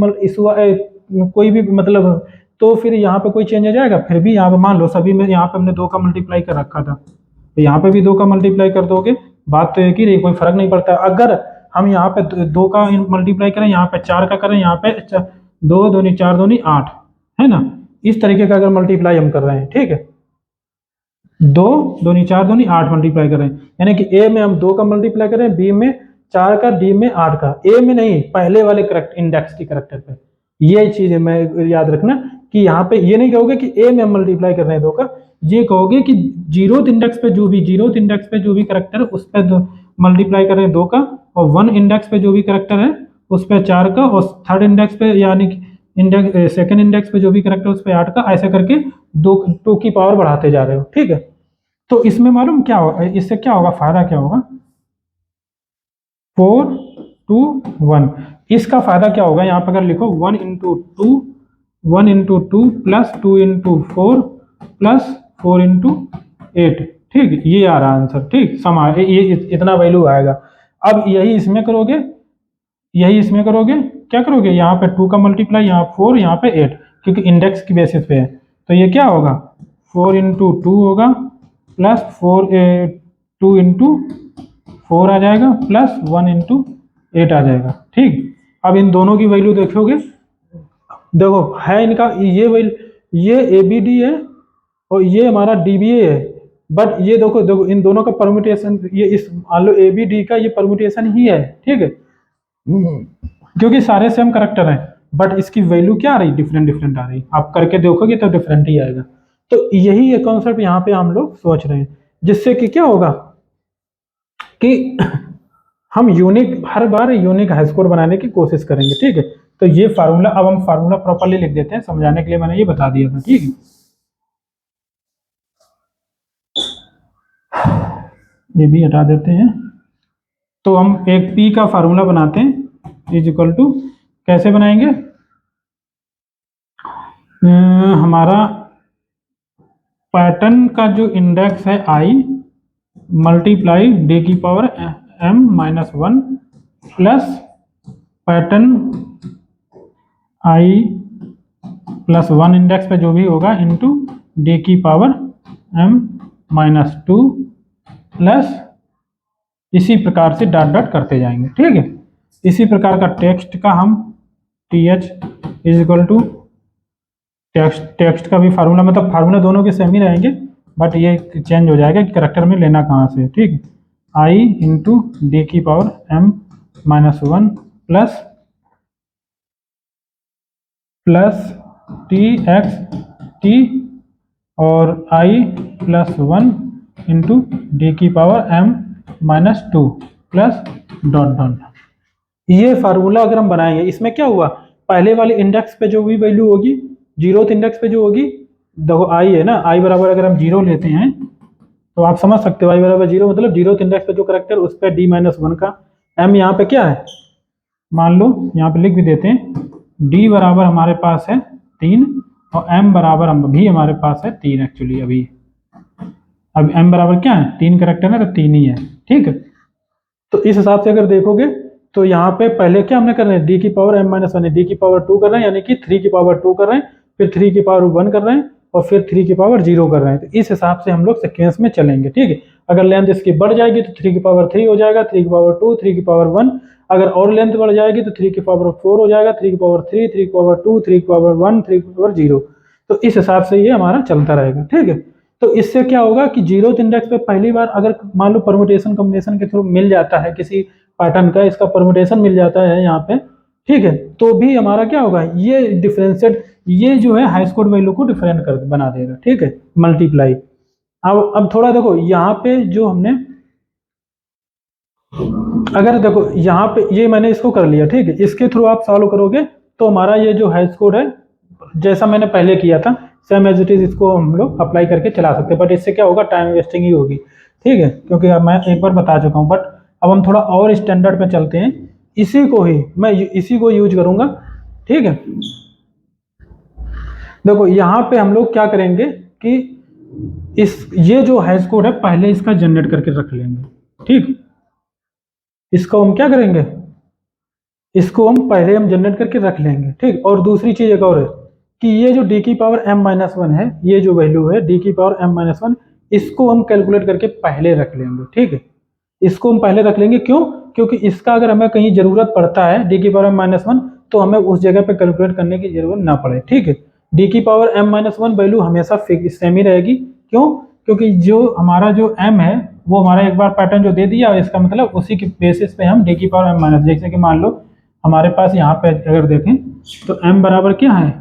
[SPEAKER 1] कोई भी मतलब, तो फिर यहाँ पे कोई चेंज हो जाएगा? फिर भी यहाँ पे मान लो सभी में यहाँ पे हमने 2 का मल्टीप्लाई कर रखा था, तो यहाँ पे भी 2 का मल्टीप्लाई कर दोगे, बात तो एक ही रही, कोई फर्क नहीं पड़ता। अगर हम यहाँ पे 2 का मल्टीप्लाई करें, यहाँ पे 4 का करें, यहाँ पे 2 दूनी 4 दूनी 8, है ना, इस तरीके का अगर मल्टीप्लाई हम कर रहे हैं, ठीक है, 2 दूनी 4 दूनी 8 मल्टीप्लाई कर रहे हैं, यानी कि ए में हम 2 का मल्टीप्लाई करें, बी में 4 का, डी में 8 का, ए में नहीं, पहले वाले करेक्ट इंडेक्स की करेक्टर पे। ये चीज है, मैं याद रखना कि यहाँ पे ये नहीं कहोगे कि ए में हम मल्टीप्लाई कर रहे हैं 2 का, ये कहोगे कि जीरोथ इंडेक्स पे जो भी करेक्टर है उस पर मल्टीप्लाई कर रहे हैं 2 का, और 1 इंडेक्स पे जो भी करेक्टर है उस पर 4 का, और 3rd इंडेक्स पे यानी इंडेक्स 2nd इंडेक्स पे जो भी करेक्टर उस पर 8 का, ऐसे करके 2 की पावर बढ़ाते जा रहे हो, ठीक है। तो इसमें मालूम क्या होगा, इससे क्या होगा, फायदा क्या होगा, 4 2 1, इसका फायदा क्या होगा, यहाँ पर अगर लिखो 1 into 2 plus 2 into 4 plus 4 into 8, ठीक, ये आ रहा आंसर, ठीक, ये इतना वैल्यू आएगा। अब यही इसमें करोगे, क्या करोगे, यहाँ पे 2 का मल्टीप्लाई, यहाँ 4, यहाँ पे 8, क्योंकि इंडेक्स की बेसिस पे है, तो ये क्या होगा, 4 इंटू 2 होगा, प्लस 2 इंटू 4 आ जाएगा, प्लस 1 इंटू 8 आ जाएगा, ठीक। अब इन दोनों की वैल्यू देखोगे, देखो है इनका ये वैल्यू, ये ABD है और ये हमारा DBA है, बट ये देखो इन दोनों का परम्यूटेशन, ये इस मान लो ABD का ये परम्यूटेशन ही है, ठीक है, क्योंकि सारे सेम करेक्टर हैं, बट इसकी वैल्यू क्या आ रही, डिफरेंट आ रही, आप करके देखोगे तो डिफरेंट ही आएगा। तो यही ये कॉन्सेप्ट यहाँ पे हम लोग सोच रहे हैं, जिससे कि क्या होगा कि हम हर बार यूनिक हाई स्कोर बनाने की कोशिश करेंगे, ठीक है। तो ये फार्मूला, अब हम फार्मूला प्रॉपर्ली लिख देते हैं, समझाने के लिए मैंने ये बता दिया था, ठीक है। ये भी हटा देते हैं, तो हम एक P का फार्मूला बनाते हैं, इज इक्वल टू, कैसे बनाएंगे, हमारा पैटर्न का जो इंडेक्स है I मल्टीप्लाई D की power m-1 plus pattern I plus 1 index पे जो भी होगा इंटू D की पावर m-2 प्लस, इसी प्रकार से डॉट डॉट करते जाएंगे, ठीक है। इसी प्रकार का टेक्स्ट का हम TH is equal to, text का भी फार्मूला, मतलब फार्मूला दोनों के सेम ही रहेंगे, बट ये चेंज हो जाएगा कि करेक्टर में लेना कहाँ से, ठीक, I इंटू D की पावर m-1 प्लस TXT और I प्लस 1 इंटू D की power m-2 plus dot dot. ये फार्मूला अगर हम बनाएंगे, इसमें क्या हुआ, पहले वाले इंडेक्स पे जो भी वैल्यू होगी, जीरोथ इंडेक्स पे जो होगी, देखो I है ना, I बराबर अगर हम 0 लेते हैं तो आप समझ सकते हो, I बराबर 0 मतलब जीरोथ इंडेक्स पे जो करेक्टर उस पर D-1 का, m यहाँ पे क्या है, मान लो यहाँ पे लिख भी देते हैं, D बराबर हमारे पास है 3 और m बराबर भी हमारे पास है 3 एक्चुअली, अब m बराबर क्या है, 3 करेक्टर है तो 3 ही है, ठीक है। तो इस हिसाब से अगर देखोगे तो यहाँ पे पहले क्या हमने कर रहे हैं, D की पावर m-1 है, D की पावर 2 कर रहे हैं, यानी कि 3 की पावर 2 कर रहे हैं, फिर 3 की पावर 1 कर रहे हैं, और फिर 3 की पावर 0 कर रहे हैं। तो इस हिसाब से हम लोग सीक्वेंस में चलेंगे, ठीक है। अगर लेंथ इसकी बढ़ जाएगी तो 3 की पावर 3 हो जाएगा, 3 की पावर 2, 3 की पावर 1, अगर और लेंथ बढ़ जाएगी तो 3 की पावर 4 हो जाएगा, 3 की पावर 3, 3 की पावर 2, 3 की पावर 1, 3 की पावर 0। तो इस हिसाब से ये हमारा चलता रहेगा, ठीक है। तो इससे क्या होगा कि जीरोथ इंडेक्स पे पहली बार अगर मान लो परम्यूटेशन कॉम्बिनेशन के थ्रू मिल जाता है, किसी पैटर्न का इसका परम्यूटेशन मिल जाता है यहाँ पे, ठीक है, तो भी हमारा क्या होगा, ये डिफरेंशिएट, ये जो है हाई स्कोर वैल्यू को डिफरेंट कर बना देगा, ठीक है, मल्टीप्लाई। अब थोड़ा देखो यहाँ पे जो हमने, अगर देखो यहाँ पे ये मैंने इसको कर लिया, ठीक है, इसके थ्रू आप सॉल्व करोगे तो हमारा ये जो हाई स्कोर है, जैसा मैंने पहले किया था सेम एज इट इज, इसको हम लोग अप्लाई करके चला सकते हैं, बट इससे क्या होगा, टाइम वेस्टिंग ही होगी, ठीक है, क्योंकि मैं एक बार बता चुका हूँ। बट अब हम थोड़ा और स्टैंडर्ड पे चलते हैं, मैं इसी को यूज करूंगा, ठीक है। देखो यहाँ पे हम लोग क्या करेंगे कि ये जो हैश कोड है पहले इसका जनरेट करके रख लेंगे, ठीक। इसको हम क्या करेंगे, इसको हम पहले जनरेट करके रख लेंगे, ठीक। और दूसरी चीज एक और है कि ये जो डी की पावर m-1 है, ये जो वैल्यू है डी की पावर m-1, इसको हम कैलकुलेट करके पहले रख लेंगे, ठीक है। इसको हम पहले रख लेंगे, क्यों? क्योंकि इसका अगर हमें कहीं जरूरत पड़ता है डी की पावर m-1, तो हमें उस जगह पे कैलकुलेट करने की जरूरत ना पड़े, ठीक है। डी की पावर m-1 वैल्यू हमेशा फिक्स सेम ही रहेगी, क्यों? क्योंकि जो हमारा जो m है वो हमारा एक बार पैटर्न जो दे दिया, इसका मतलब उसी के बेसिस पे हम डी की पावर m-, जैसे कि मान लो हमारे पास यहाँ पे अगर देखें तो m बराबर क्या है,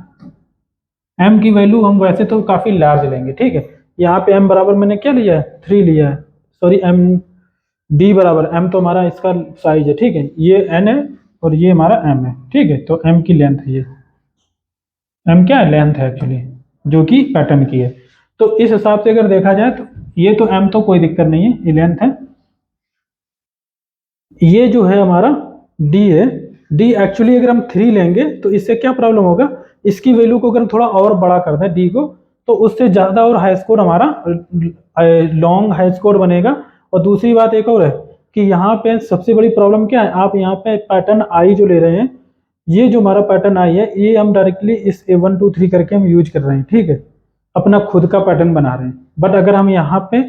[SPEAKER 1] m की वैल्यू हम वैसे तो काफी लार्ज लेंगे, ठीक है। यहाँ पे m बराबर मैंने क्या लिया है, 3 लिया है, सॉरी m, d बराबर m तो हमारा इसका साइज है, ठीक है, ये n है और ये हमारा m है, ठीक है। तो m की लेंथ है, ये m क्या है, लेंथ है एक्चुअली, जो कि पैटर्न की है। तो इस हिसाब से अगर देखा जाए तो ये तो m तो कोई दिक्कत नहीं है, ये लेंथ है। ये जो है हमारा d है, d एक्चुअली अगर हम 3 लेंगे तो इससे क्या प्रॉब्लम होगा, इसकी वैल्यू को अगर हम थोड़ा और बड़ा कर दें d को, तो उससे ज़्यादा और हाई स्कोर हमारा लॉन्ग हाई स्कोर बनेगा। और दूसरी बात एक और है कि यहाँ पे सबसे बड़ी प्रॉब्लम क्या है, आप यहाँ पे पैटर्न आई जो ले रहे हैं, ये जो हमारा पैटर्न आई है ये हम डायरेक्टली इस 1 2 3 करके हम यूज कर रहे हैं, ठीक है, अपना खुद का पैटर्न बना रहे हैं। बट अगर हम यहाँ पे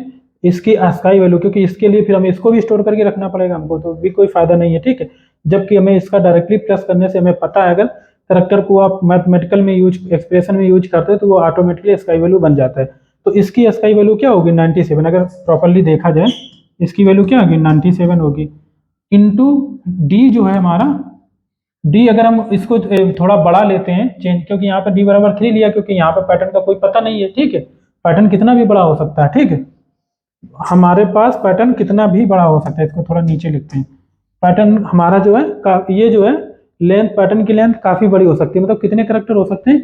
[SPEAKER 1] इसकी अस्थाई वैल्यू, क्योंकि इसके लिए फिर हमें इसको भी स्टोर करके रखना पड़ेगा हमको, तो भी कोई फायदा नहीं है, ठीक है। जबकि हमें इसका डायरेक्टली प्लस करने से हमें पता है अगर करेक्टर को आप मैथमेटिकल में यूज, एक्सप्रेशन में यूज करते हैं तो वो ऑटोमेटिकली स्काई वैल्यू बन जाता है। तो इसकी स्काई वैल्यू क्या होगी, 97, अगर प्रॉपरली देखा जाए इसकी वैल्यू क्या होगी, 97 होगी, इंटू डी जो है हमारा, डी अगर हम इसको थोड़ा बड़ा लेते हैं चेंज, क्योंकि यहाँ पर डी बराबर 3 लिया, क्योंकि यहाँ पर पैटर्न का कोई पता नहीं है, ठीक है, पैटर्न कितना भी बड़ा हो सकता है, ठीक है, हमारे पास पैटर्न कितना भी बड़ा हो सकता है। इसको थोड़ा नीचे लिखते हैं, पैटर्न हमारा जो है ये जो है लेंथ, पैटर्न की लेंथ काफी बड़ी हो सकती है, मतलब कितने करेक्टर हो सकते हैं,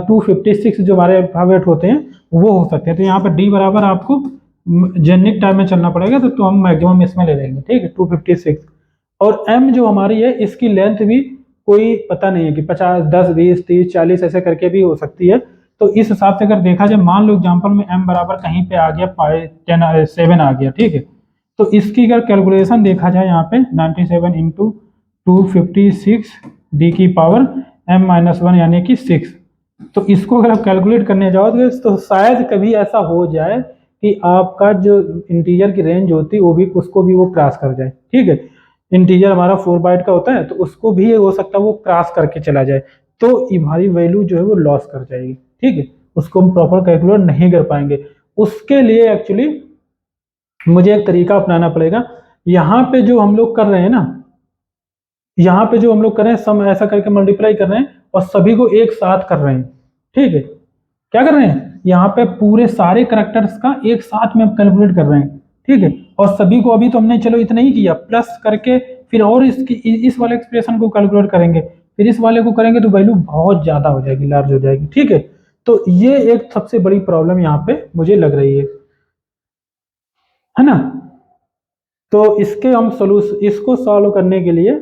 [SPEAKER 1] 256 जो हमारे अल्फाबेट होते हैं वो हो सकते हैं। तो यहाँ पर डी बराबर आपको जेनिक टाइम में चलना पड़ेगा, तो हम मैक्सिमम इसमें ले लेंगे, ठीक है, 256। और m जो हमारी है इसकी लेंथ भी कोई पता नहीं है कि 50, 10, 20, 30, 40 ऐसे करके भी हो सकती है। तो इस हिसाब से अगर देखा जाए, मान लो एग्जांपल में m बराबर कहीं पे आ गया 7 आ गया, ठीक है, तो इसकी अगर कैलकुलेशन देखा जाए यहाँ पे 97 इंटू 256 डी की पावर m-1 यानी कि 6, तो इसको अगर आप कैलकुलेट करने जाओ तो शायद कभी ऐसा हो जाए कि आपका जो इंटीजर की रेंज होती है वो भी, उसको भी वो क्रॉस कर जाए, ठीक है। इंटीजर हमारा 4 बाइट का होता है, तो उसको भी हो सकता है वो क्रॉस करके चला जाए, तो हमारी वैल्यू जो है वो लॉस कर जाएगी, ठीक है, उसको हम प्रॉपर कैलकुलेट नहीं कर पाएंगे। उसके लिए एक्चुअली मुझे एक तरीका अपनाना पड़ेगा। यहाँ पे जो हम लोग कर रहे हैं ना, यहाँ पे जो हम लोग कर रहे हैं, सम ऐसा करके मल्टीप्लाई कर रहे हैं और सभी को एक साथ कर रहे हैं, ठीक है। क्या कर रहे हैं, यहाँ पे पूरे सारे करेक्टर्स का एक साथ में कैलकुलेट कर रहे हैं, ठीक है। और सभी को अभी तो हमने चलो इतना ही किया, प्लस करके फिर और इसकी इस वाले एक्सप्रेशन को कैलकुलेट करेंगे, फिर इस वाले को करेंगे, तो वैल्यू बहुत ज्यादा हो जाएगी, लार्ज हो जाएगी, ठीक है। तो ये एक सबसे बड़ी प्रॉब्लम यहाँ पे मुझे लग रही है ना। तो इसके हम इसको सॉल्व करने के लिए,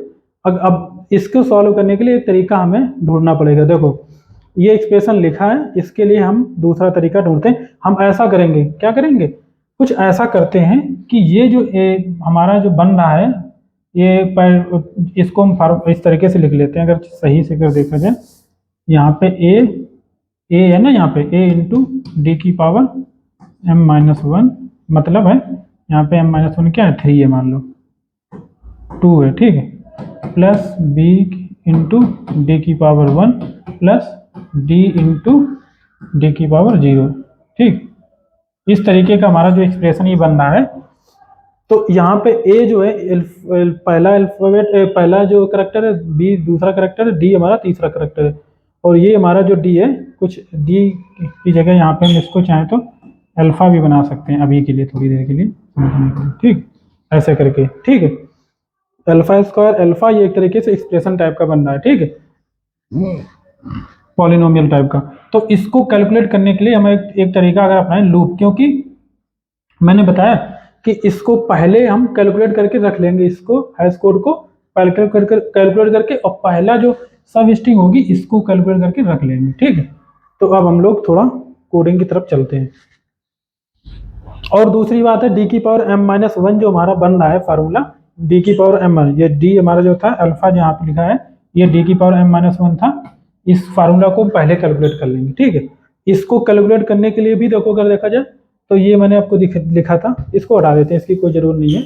[SPEAKER 1] अब इसको सॉल्व करने के लिए एक तरीका हमें ढूंढना पड़ेगा। देखो ये एक्सप्रेशन लिखा है, इसके लिए हम दूसरा तरीका ढूंढते हैं। हम ऐसा करेंगे, क्या करेंगे, कुछ ऐसा करते हैं कि ये जो हमारा जो बन रहा है, इसको हम इस तरीके से लिख लेते हैं, अगर सही से अगर देखा जाए, यहाँ पे ए है ना, यहाँ पे ए इंटू डी की पावर m-1, मतलब है यहाँ पे m-1 क्या है, 3 है, मान लो 2 है, ठीक है, प्लस बी इंटू डी की power 1 plus D into D की पावर 0, ठीक। इस तरीके का हमारा जो एक्सप्रेशन ये बन रहा है। तो यहाँ पे ए जो है पहला अल्फाबेट, पहला जो करेक्टर है, बी दूसरा करेक्टर है, डी हमारा तीसरा करेक्टर है, और ये हमारा जो डी है, कुछ डी की जगह यहाँ पे हम इसको चाहें तो अल्फा भी बना सकते हैं अभी के लिए, थोड़ी देर के लिए समझने के लिए, ठीक, ऐसे करके, ठीक है। अल्फा स्क्वायर अल्फा ये एक तरीके से एक्सप्रेशन टाइप का बन रहा है, ठीक है, पॉलिनोमियल टाइप का। तो इसको कैलकुलेट करने के लिए हमें एक तरीका अगर अपनाएं, लूप, क्योंकि मैंने बताया कि इसको पहले हम कैलकुलेट करके रख लेंगे, इसको हैश कोड को कैलकुलेट करके, और पहला जो सब स्ट्रिंग होगी इसको कैलकुलेट करके रख लेंगे, ठीक है। तो अब हम लोग थोड़ा कोडिंग की तरफ चलते हैं। और दूसरी बात है डी की पावर m माइनस वन जो हमारा बन रहा है फार्मूला, डी की पावर m, ये डी हमारा जो था अल्फा जहाँ पे लिखा है, ये डी की पावर m माइनस वन था। इस फार्मूला को पहले कैलकुलेट कर लेंगे, ठीक है। इसको कैलकुलेट करने के लिए भी देखो, अगर देखा जाए तो ये मैंने आपको लिखा था, इसको हटा देते हैं, इसकी कोई जरूरत नहीं है।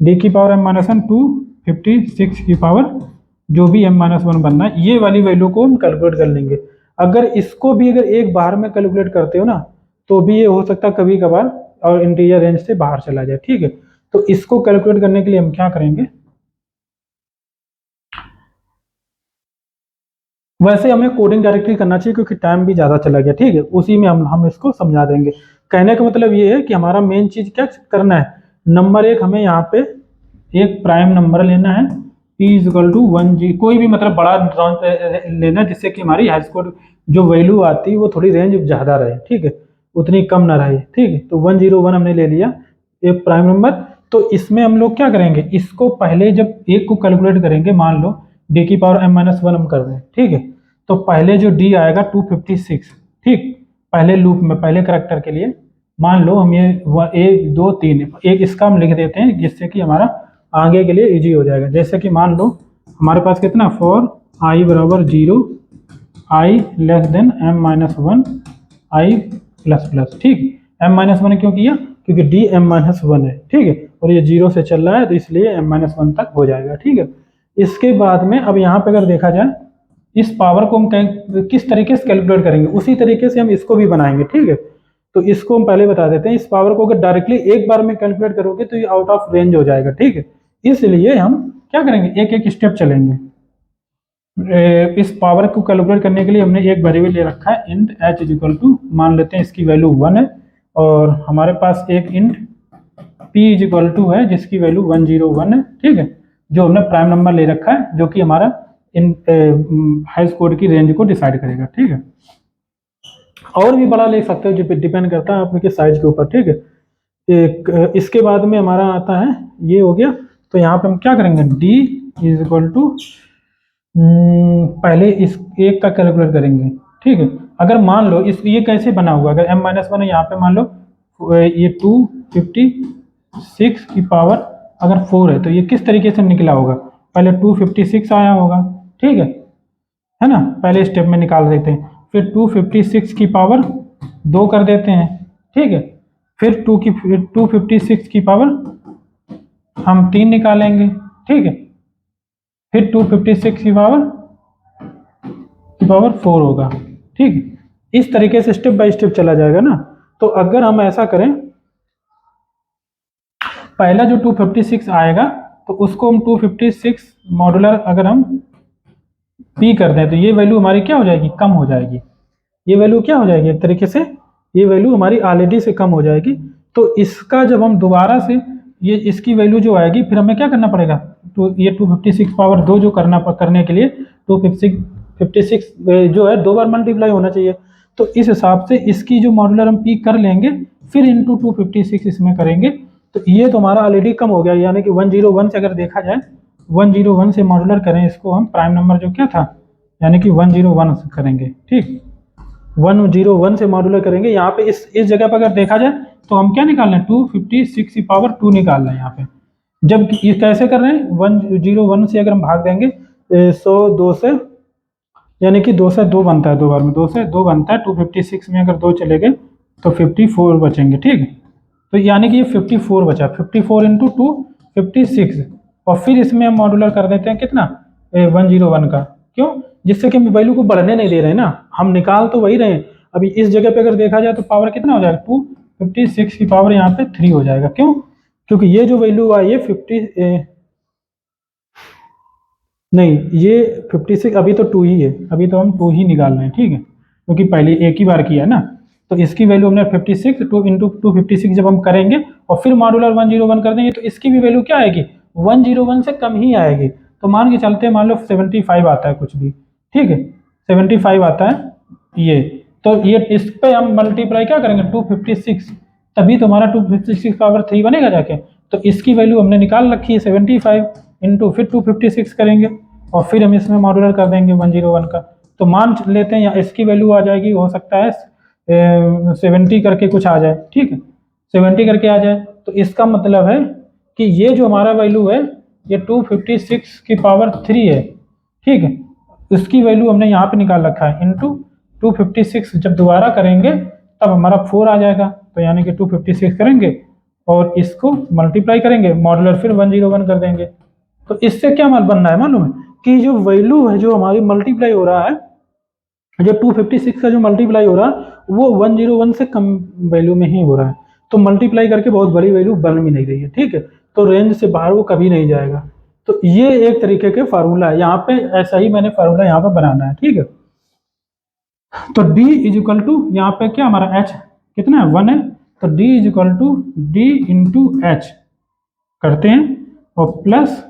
[SPEAKER 1] डी की पावर m माइनस वन 256 की पावर जो भी m माइनस वन बनना है, ये वाली वैल्यू को हम कैलकुलेट कर लेंगे। अगर इसको भी अगर एक बार में कैलकुलेट करते हो ना, तो भी ये हो सकता है कभी कभार और इंटीजर रेंज से बाहर चला जाए, ठीक है। तो इसको कैलकुलेट करने के लिए हम क्या करेंगे, वैसे हमें कोडिंग डायरेक्टली करना चाहिए क्योंकि टाइम भी ज़्यादा चला गया, ठीक है। उसी में हम इसको समझा देंगे। कहने का मतलब ये है कि हमारा मेन चीज़ क्या करना है, नंबर एक हमें यहाँ पे एक प्राइम नंबर लेना है, p इजकल टू 1g, कोई भी मतलब बड़ा लेना है जिससे कि हमारी हाई स्कोर जो वैल्यू आती है वो थोड़ी रेंज ज़्यादा रहे, ठीक है, उतनी कम ना रहे, ठीक है। तो 101 हमने ले लिया एक प्राइम नंबर। तो इसमें हम लोग क्या करेंगे, इसको पहले जब एक को कैलकुलेट करेंगे, मान लो डी की पावर m माइनस वन हम कर रहे हैं, ठीक है। तो पहले जो d आएगा 256, ठीक, पहले लूप में पहले करेक्टर के लिए। मान लो हम ये 1 2 3 एक इसका हम लिख देते हैं जिससे कि हमारा आगे के लिए इजी हो जाएगा। जैसे कि मान लो हमारे पास कितना, फॉर i बराबर 0 i less than m minus one i plus plus, ठीक। m माइनस वन क्यों किया, क्योंकि d m माइनस वन है, ठीक है, और ये 0 से चल रहा है तो इसलिए m माइनस वन तक हो जाएगा, ठीक है। इसके बाद में अब यहाँ पे अगर देखा जाए, इस पावर को हम किस तरीके से कैलकुलेट करेंगे, उसी तरीके से हम इसको भी बनाएंगे, ठीक है। तो इसको हम पहले बता देते हैं, इस पावर को अगर डायरेक्टली एक बार में कैलकुलेट करोगे तो ये आउट ऑफ रेंज हो जाएगा, ठीक है। इसलिए हम क्या करेंगे, एक एक स्टेप चलेंगे। इस पावर को कैलकुलेट करने के लिए हमने एक वेरिएबल ले रखा है int h is equal to, मान लेते हैं इसकी वैल्यू 1 है, और हमारे पास एक int p is equal to है जिसकी वैल्यू 101 है, ठीक है, जो हमने प्राइम नंबर ले रखा है जो कि हमारा इन हाई स्कोर की रेंज को डिसाइड करेगा, ठीक है। और भी बड़ा ले सकते हो, जो डिपेंड करता है आपके साइज के ऊपर, ठीक है। इसके बाद में हमारा आता है, ये हो गया। तो यहाँ पे हम क्या करेंगे, d इज इक्वल टू, पहले इस एक का कैलकुलेट करेंगे, ठीक है। अगर मान लो इस ये कैसे बना हुआ, अगर m माइनस वन है, यहाँ पे मान लो ये 256 की पावर अगर 4 है तो ये किस तरीके से निकला होगा, पहले 256 आया होगा, ठीक है ना, पहले स्टेप में निकाल देते हैं। फिर 256 की पावर 2 कर देते हैं, ठीक है। फिर 256 की पावर हम 3 निकालेंगे, ठीक है। फिर 256 की पावर 4 होगा, ठीक है। इस तरीके से स्टेप बाय स्टेप चला जाएगा ना। तो अगर हम ऐसा करें, पहला जो 256 आएगा तो उसको हम 256 मॉडुलर अगर हम p कर दें तो ये वैल्यू हमारी क्या हो जाएगी, कम हो जाएगी। ये वैल्यू क्या हो जाएगी, एक तरीके से ये वैल्यू हमारी ऑलरेडी से कम हो जाएगी। तो इसका जब हम दोबारा से ये इसकी वैल्यू जो आएगी, फिर हमें क्या करना पड़ेगा, तो ये 256 पावर 2 जो करने के लिए 256 जो है 2 बार मल्टीप्लाई होना चाहिए। तो इस हिसाब से इसकी जो मॉडुलर हम p कर लेंगे, फिर इंटू 256 इसमें करेंगे, तो ये तो हमारा ऑलरेडी कम हो गया। यानी कि 101 से अगर देखा जाए, 101 से मॉडुलर करें इसको हम, प्राइम नंबर जो क्या था, यानी कि 101 से करेंगे, ठीक, 101 से मॉडुलर करेंगे। यहाँ पे इस जगह पर अगर देखा जाए तो हम क्या निकाल रहे हैं, 256 की पावर 2 निकाल रहे हैं यहाँ पे। जब ये कैसे कर रहे हैं, 101 से अगर हम भाग देंगे 100 2 से, यानी कि 2 से 2 बनता है, 2 बार में 2 से 2 बनता है, 256 में अगर 2 चले गए तो 54 बचेंगे, ठीक है। तो यानी कि ये 54 बचा, 54 इंटू 256, और फिर इसमें हम मॉडुलर कर देते हैं कितना, 101 का, क्यों, जिससे कि हम वैल्यू को बढ़ने नहीं दे रहे हैं ना, हम निकाल तो वही रहे हैं। अभी इस जगह पे अगर देखा जाए तो पावर कितना हो जाएगा, 256 की पावर यहाँ पे 3 हो जाएगा, क्यों, क्योंकि ये जो वैल्यू आई है 50 नहीं, ये 56 अभी तो 2 ही है, अभी तो हम 2 ही निकाल रहे हैं, ठीक है, क्योंकि पहले एक ही बार किया है ना। तो इसकी वैल्यू हमने 56 2 इंटू 256 जब हम करेंगे और फिर मॉडुलर 101 कर देंगे तो इसकी भी वैल्यू क्या आएगी, 101 से कम ही आएगी। तो मान के चलते हैं, मान लो 75 आता है कुछ भी, ठीक है, 75 आता है ये, तो ये इस पे हम मल्टीप्लाई क्या करेंगे 256, तभी तुम्हारा 256 पावर 3 बनेगा जाके। तो इसकी वैल्यू हमने निकाल रखी है 75 इंटू फिर 256 करेंगे और फिर हम इसमें मॉडुलर कर देंगे 101 का। तो मान लेते हैं या इसकी वैल्यू आ जाएगी, हो सकता है 70 करके कुछ आ जाए, ठीक है, 70 करके आ जाए। तो इसका मतलब है कि ये जो हमारा वैल्यू है ये 256 की पावर 3 है, ठीक है। इसकी वैल्यू हमने यहाँ पे निकाल रखा है इंटू 256। जब दोबारा करेंगे तब हमारा 4 आ जाएगा, तो यानी कि 256 करेंगे और इसको मल्टीप्लाई करेंगे, मॉडुलर फिर 101 कर देंगे। तो इससे क्या बनना है मालूम है कि जो वैल्यू है जो हमारी मल्टीप्लाई हो रहा है, जो 256 का जो मल्टीप्लाई हो रहा है वो 101 से कम वैल्यू में ही हो रहा है। तो मल्टीप्लाई करके बहुत बड़ी वैल्यू बन भी नहीं रही है, ठीक है। तो रेंज से बाहर वो कभी नहीं जाएगा। तो ये एक तरीके के फार्मूला है, यहाँ पे ऐसा ही मैंने फार्मूला यहाँ पे बनाना है, ठीक है। तो D इज इक्वल टू यहाँ पे क्या हमारा H कितना है 1 है, तो D is equal to D into H करते हैं और plus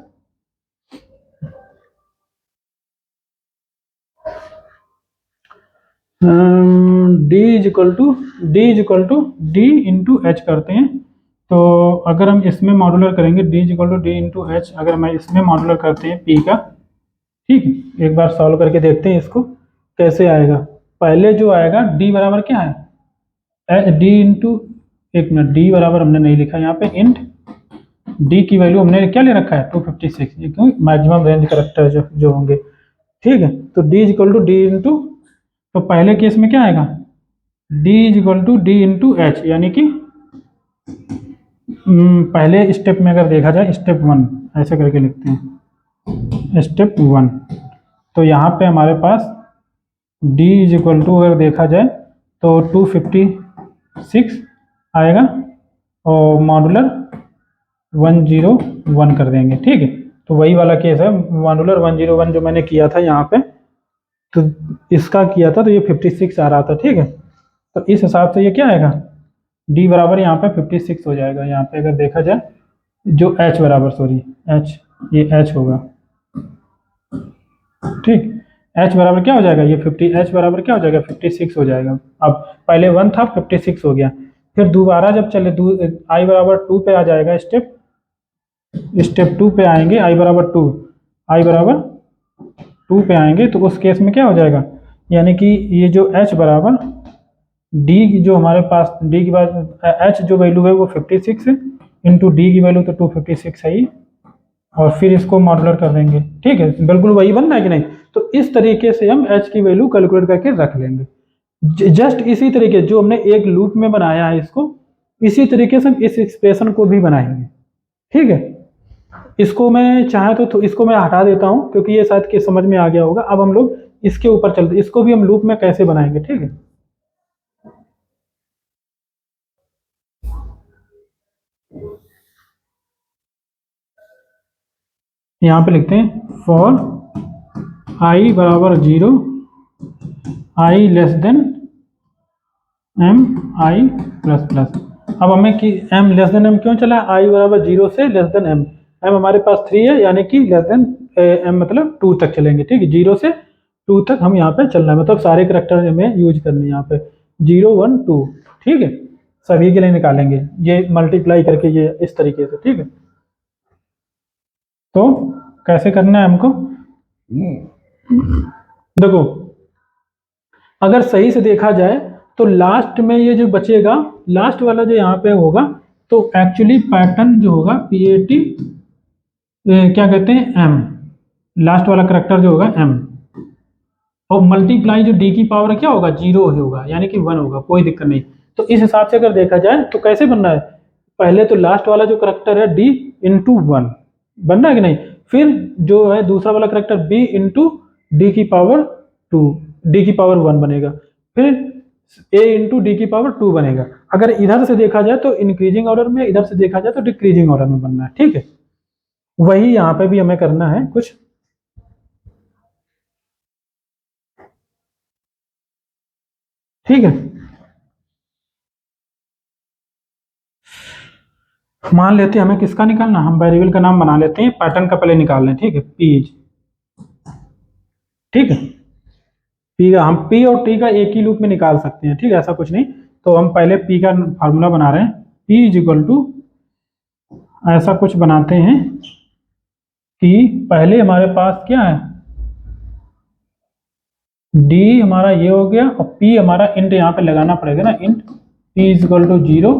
[SPEAKER 1] D is equal to D into H करते हैं। तो अगर हम इसमें मॉडुलर करेंगे D is equal to D into H, अगर मैं इसमें मॉडुलर करते हैं P का, ठीक है। एक बार सॉल्व करके देखते हैं इसको कैसे आएगा। पहले जो आएगा D बराबर क्या है D इंटू, एक मिनट, D बराबर हमने नहीं लिखा यहाँ पे, इंट D की वैल्यू हमने क्या ले रखा है 256, ये क्यों मैक्सिमम रेंज करेक्टर जो होंगे, ठीक है। तो D is equal to D into, तो पहले केस में क्या आएगा D is equal to D into H, यानी कि पहले स्टेप में अगर देखा जाए स्टेप 1 ऐसे करके लिखते हैं स्टेप 1। तो यहाँ पे हमारे पास D इज इक्वल टू अगर देखा जाए तो 256 आएगा और मॉडुलर 101 कर देंगे, ठीक है। तो वही वाला केस है, मॉडुलर 101 जो मैंने किया था यहाँ पे, तो इसका किया था तो ये 56 आ रहा था, ठीक है। तो इस हिसाब से ये क्या आएगा D बराबर यहाँ पे 56 हो जाएगा। यहाँ पे अगर देखा जाए जो H बराबर, सॉरी H, ये H होगा, ठीक। H बराबर क्या हो जाएगा ये 50, H बराबर क्या हो जाएगा 56 हो जाएगा। अब पहले 1 था 56 हो गया, फिर दोबारा जब चले I बराबर 2 पे आ जाएगा, स्टेप 2 पे आएंगे, I बराबर 2 पे आएंगे तो उस केस में क्या हो जाएगा, यानी कि ये जो H बराबर D जो हमारे पास D की बात H जो वैल्यू है वो 56 है इंटू D की वैल्यू तो 256 है ही, और फिर इसको मॉडुलर कर देंगे, ठीक है। बिल्कुल वही बनना है कि नहीं। तो इस तरीके से हम H की वैल्यू कैलकुलेट करके रख लेंगे। जस्ट इसी तरीके जो हमने एक लूप में बनाया है इसको, इसी तरीके से हम इस एक्सप्रेशन को भी बनाएंगे, ठीक है। इसको मैं चाहे तो इसको मैं हटा देता हूं क्योंकि ये शायद कि समझ में आ गया होगा। अब हम लोग इसके ऊपर चलते, इसको भी हम लूप में कैसे बनाएंगे, ठीक है। यहाँ पे लिखते हैं फॉर I बराबर 0, I less than M I plus plus. अब हमें कि M लेस देन M क्यों चला, I बराबर 0 से लेस देन M, M हमारे पास 3 है यानी कि लेस देन M मतलब 2 तक चलेंगे, ठीक है। 0 से 2 तक हम यहाँ पे चलना है, मतलब सारे करेक्टर हमें यूज करने हैं यहाँ पे 0 1 2, ठीक है। सभी के लिए निकालेंगे ये मल्टीप्लाई करके ये इस तरीके से, ठीक है। तो कैसे करना है हमको, देखो अगर सही से देखा जाए तो लास्ट में ये जो बचेगा, लास्ट वाला जो यहाँ पे होगा, तो एक्चुअली पैटर्न जो होगा PAT क्या कहते हैं M, लास्ट वाला करेक्टर जो होगा M, और मल्टीप्लाई जो D की पावर क्या होगा 0 होगा यानी कि 1 होगा, कोई दिक्कत नहीं। तो इस हिसाब से अगर देखा जाए तो कैसे बनना है, पहले तो लास्ट वाला जो करेक्टर है D इंटू 1 बनना है कि नहीं, फिर जो है दूसरा वाला करेक्टर B इंटू D की पावर 2, D की पावर 1 बनेगा, फिर A इंटू D की पावर 2 बनेगा। अगर इधर से देखा जाए तो इंक्रीजिंग ऑर्डर में, इधर से देखा जाए तो डिक्रीजिंग ऑर्डर में बनना है, ठीक है। वही यहाँ पे भी हमें करना है कुछ, ठीक है। मान लेते हैं हमें किसका निकालना, हम वेरिएबल का नाम बना लेते हैं, पैटर्न का पहले निकाल लें, ठीक है। P, ठीक है। P का हम P और T का एक ही लूप में निकाल सकते हैं, ठीक है, ऐसा कुछ नहीं। तो हम पहले P का फार्मूला बना रहे हैं, P इज इक्वल टू ऐसा कुछ बनाते हैं कि पहले हमारे पास क्या है D हमारा ये हो गया और P हमारा इंट यहाँ पे लगाना पड़ेगा ना, int P is equal to 0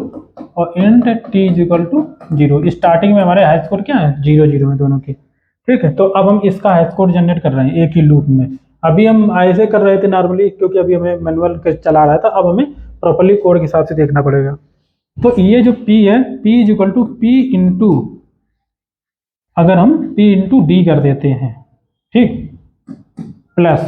[SPEAKER 1] और int T is equal to 0। Starting में हमारे हैश कोड क्या है, 0 0 है दोनों की। ठीक है, तो अब हम इसका हैश कोड जनरेट कर रहे हैं एक ही लूप में। अभी हम ऐसे कर रहे थे नॉर्मली, क्योंकि अभी हमें मैनुअल चला रहा था, अब हमें प्रॉपर्ली कोड के हिसाब से देखना पड़ेगा। तो ये जो p है, p is equal to P into, अगर हम p इंटू डी कर देते हैं, ठीक, प्लस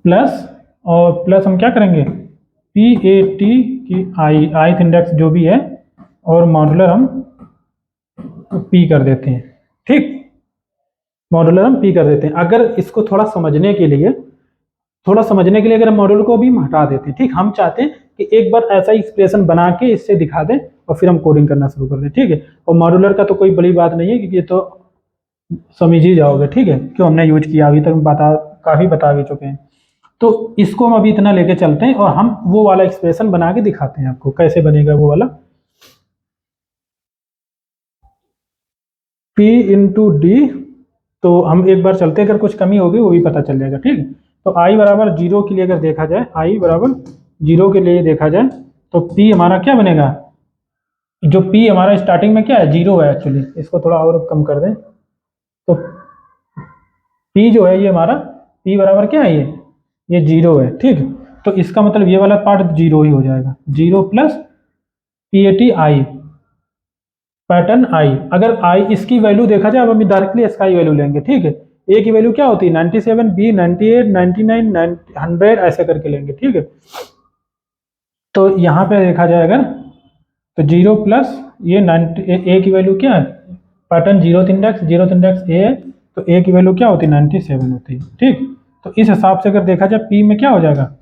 [SPEAKER 1] प्लस और प्लस हम क्या करेंगे, पी ए टी की ith इंडेक्स जो भी है, और मॉडुलर हम p कर देते हैं। ठीक, मॉडुलर हम p कर देते हैं। अगर इसको थोड़ा समझने के लिए अगर हम मॉड्यूल को भी हटा देते हैं, ठीक, हम चाहते हैं कि एक बार ऐसा एक्सप्रेशन बना के इससे दिखा दें और फिर हम कोडिंग करना शुरू कर दें। ठीक है, और मॉड्यूलर का तो कोई बड़ी बात नहीं है, क्योंकि ये तो समझ ही जाओगे। ठीक है, क्यों हमने यूज किया, अभी तक हम काफ़ी बता भी चुके हैं। तो इसको हम अभी इतना लेके चलते हैं और हम वो वाला एक्सप्रेशन बना के दिखाते हैं आपको कैसे बनेगा वो वाला। P इंटू डी, तो हम एक बार चलते हैं, अगर कुछ कमी होगी वो भी पता चल जाएगा। ठीक है, तो i बराबर 0 के लिए अगर देखा जाए, i बराबर 0 के लिए देखा जाए, तो p हमारा क्या बनेगा, जो p हमारा स्टार्टिंग में क्या है, 0 है एक्चुअली। इसको थोड़ा और कम कर दें, तो p जो है ये हमारा, p बराबर क्या है, ये 0 है। ठीक, तो इसका मतलब ये वाला पार्ट 0 ही हो जाएगा, 0 plus PAT i, pattern i। अगर i इसकी वैल्यू देखा जाए, अब हम डायरेक्टली इसका ही वैल्यू लेंगे। ठीक है, a की वैल्यू क्या होती है, 97, b 98, 99, 100 ऐसे करके लेंगे। ठीक है, तो यहाँ पे देखा जाए अगर, तो 0 प्लस ये 90, a की वैल्यू क्या है, पैटर्न 0th इंडेक्स a है, तो a की वैल्यू क्या होती है, 97 होती है। ठीक, तो इस हिसाब से अगर देखा जाए p में क्या हो जाएगा,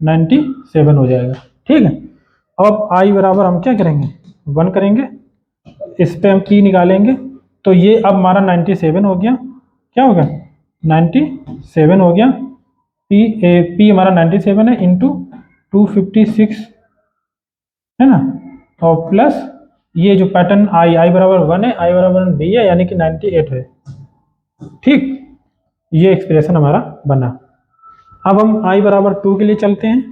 [SPEAKER 1] 97 हो जाएगा। ठीक है, अब i बराबर हम क्या करेंगे, 1 करेंगे, इस पे हम p निकालेंगे, तो ये अब हमारा 97 हो गया। क्या हो गया, 97 हो गया। p हमारा 97 है इंटू 256 है ना, और प्लस ये जो पैटर्न i बराबर 1 है, i बराबर b है, यानी कि 98 है। ठीक, ये एक्सप्रेशन हमारा बना। अब हम i बराबर 2 के लिए चलते हैं।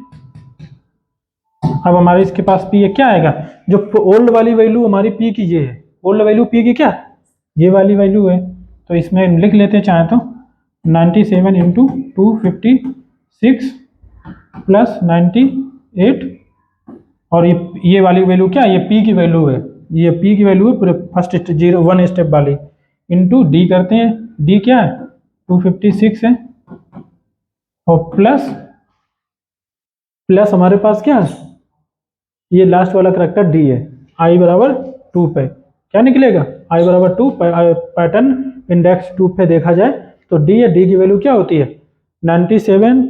[SPEAKER 1] अब हमारे इसके पास p है, क्या आएगा, जो ओल्ड वाली वैल्यू हमारी p की ये है, ओल्ड वैल्यू p की क्या, ये वाली वैल्यू है, तो इसमें लिख लेते हैं चाहे तो 97 इंटू 256 प्लस 98, और ये वाली वैल्यू क्या है, ये p की वैल्यू है, ये p की वैल्यू है पूरे फर्स्ट 1 स्टेप वाली, इंटू d करते हैं, d क्या है 256 है, और प्लस हमारे पास क्या है, ये लास्ट वाला करेक्टर d है, i बराबर 2 पे क्या निकलेगा, i बराबर 2, पैटर्न इंडेक्स 2 पे देखा जाए तो d है, d की वैल्यू क्या होती है 97,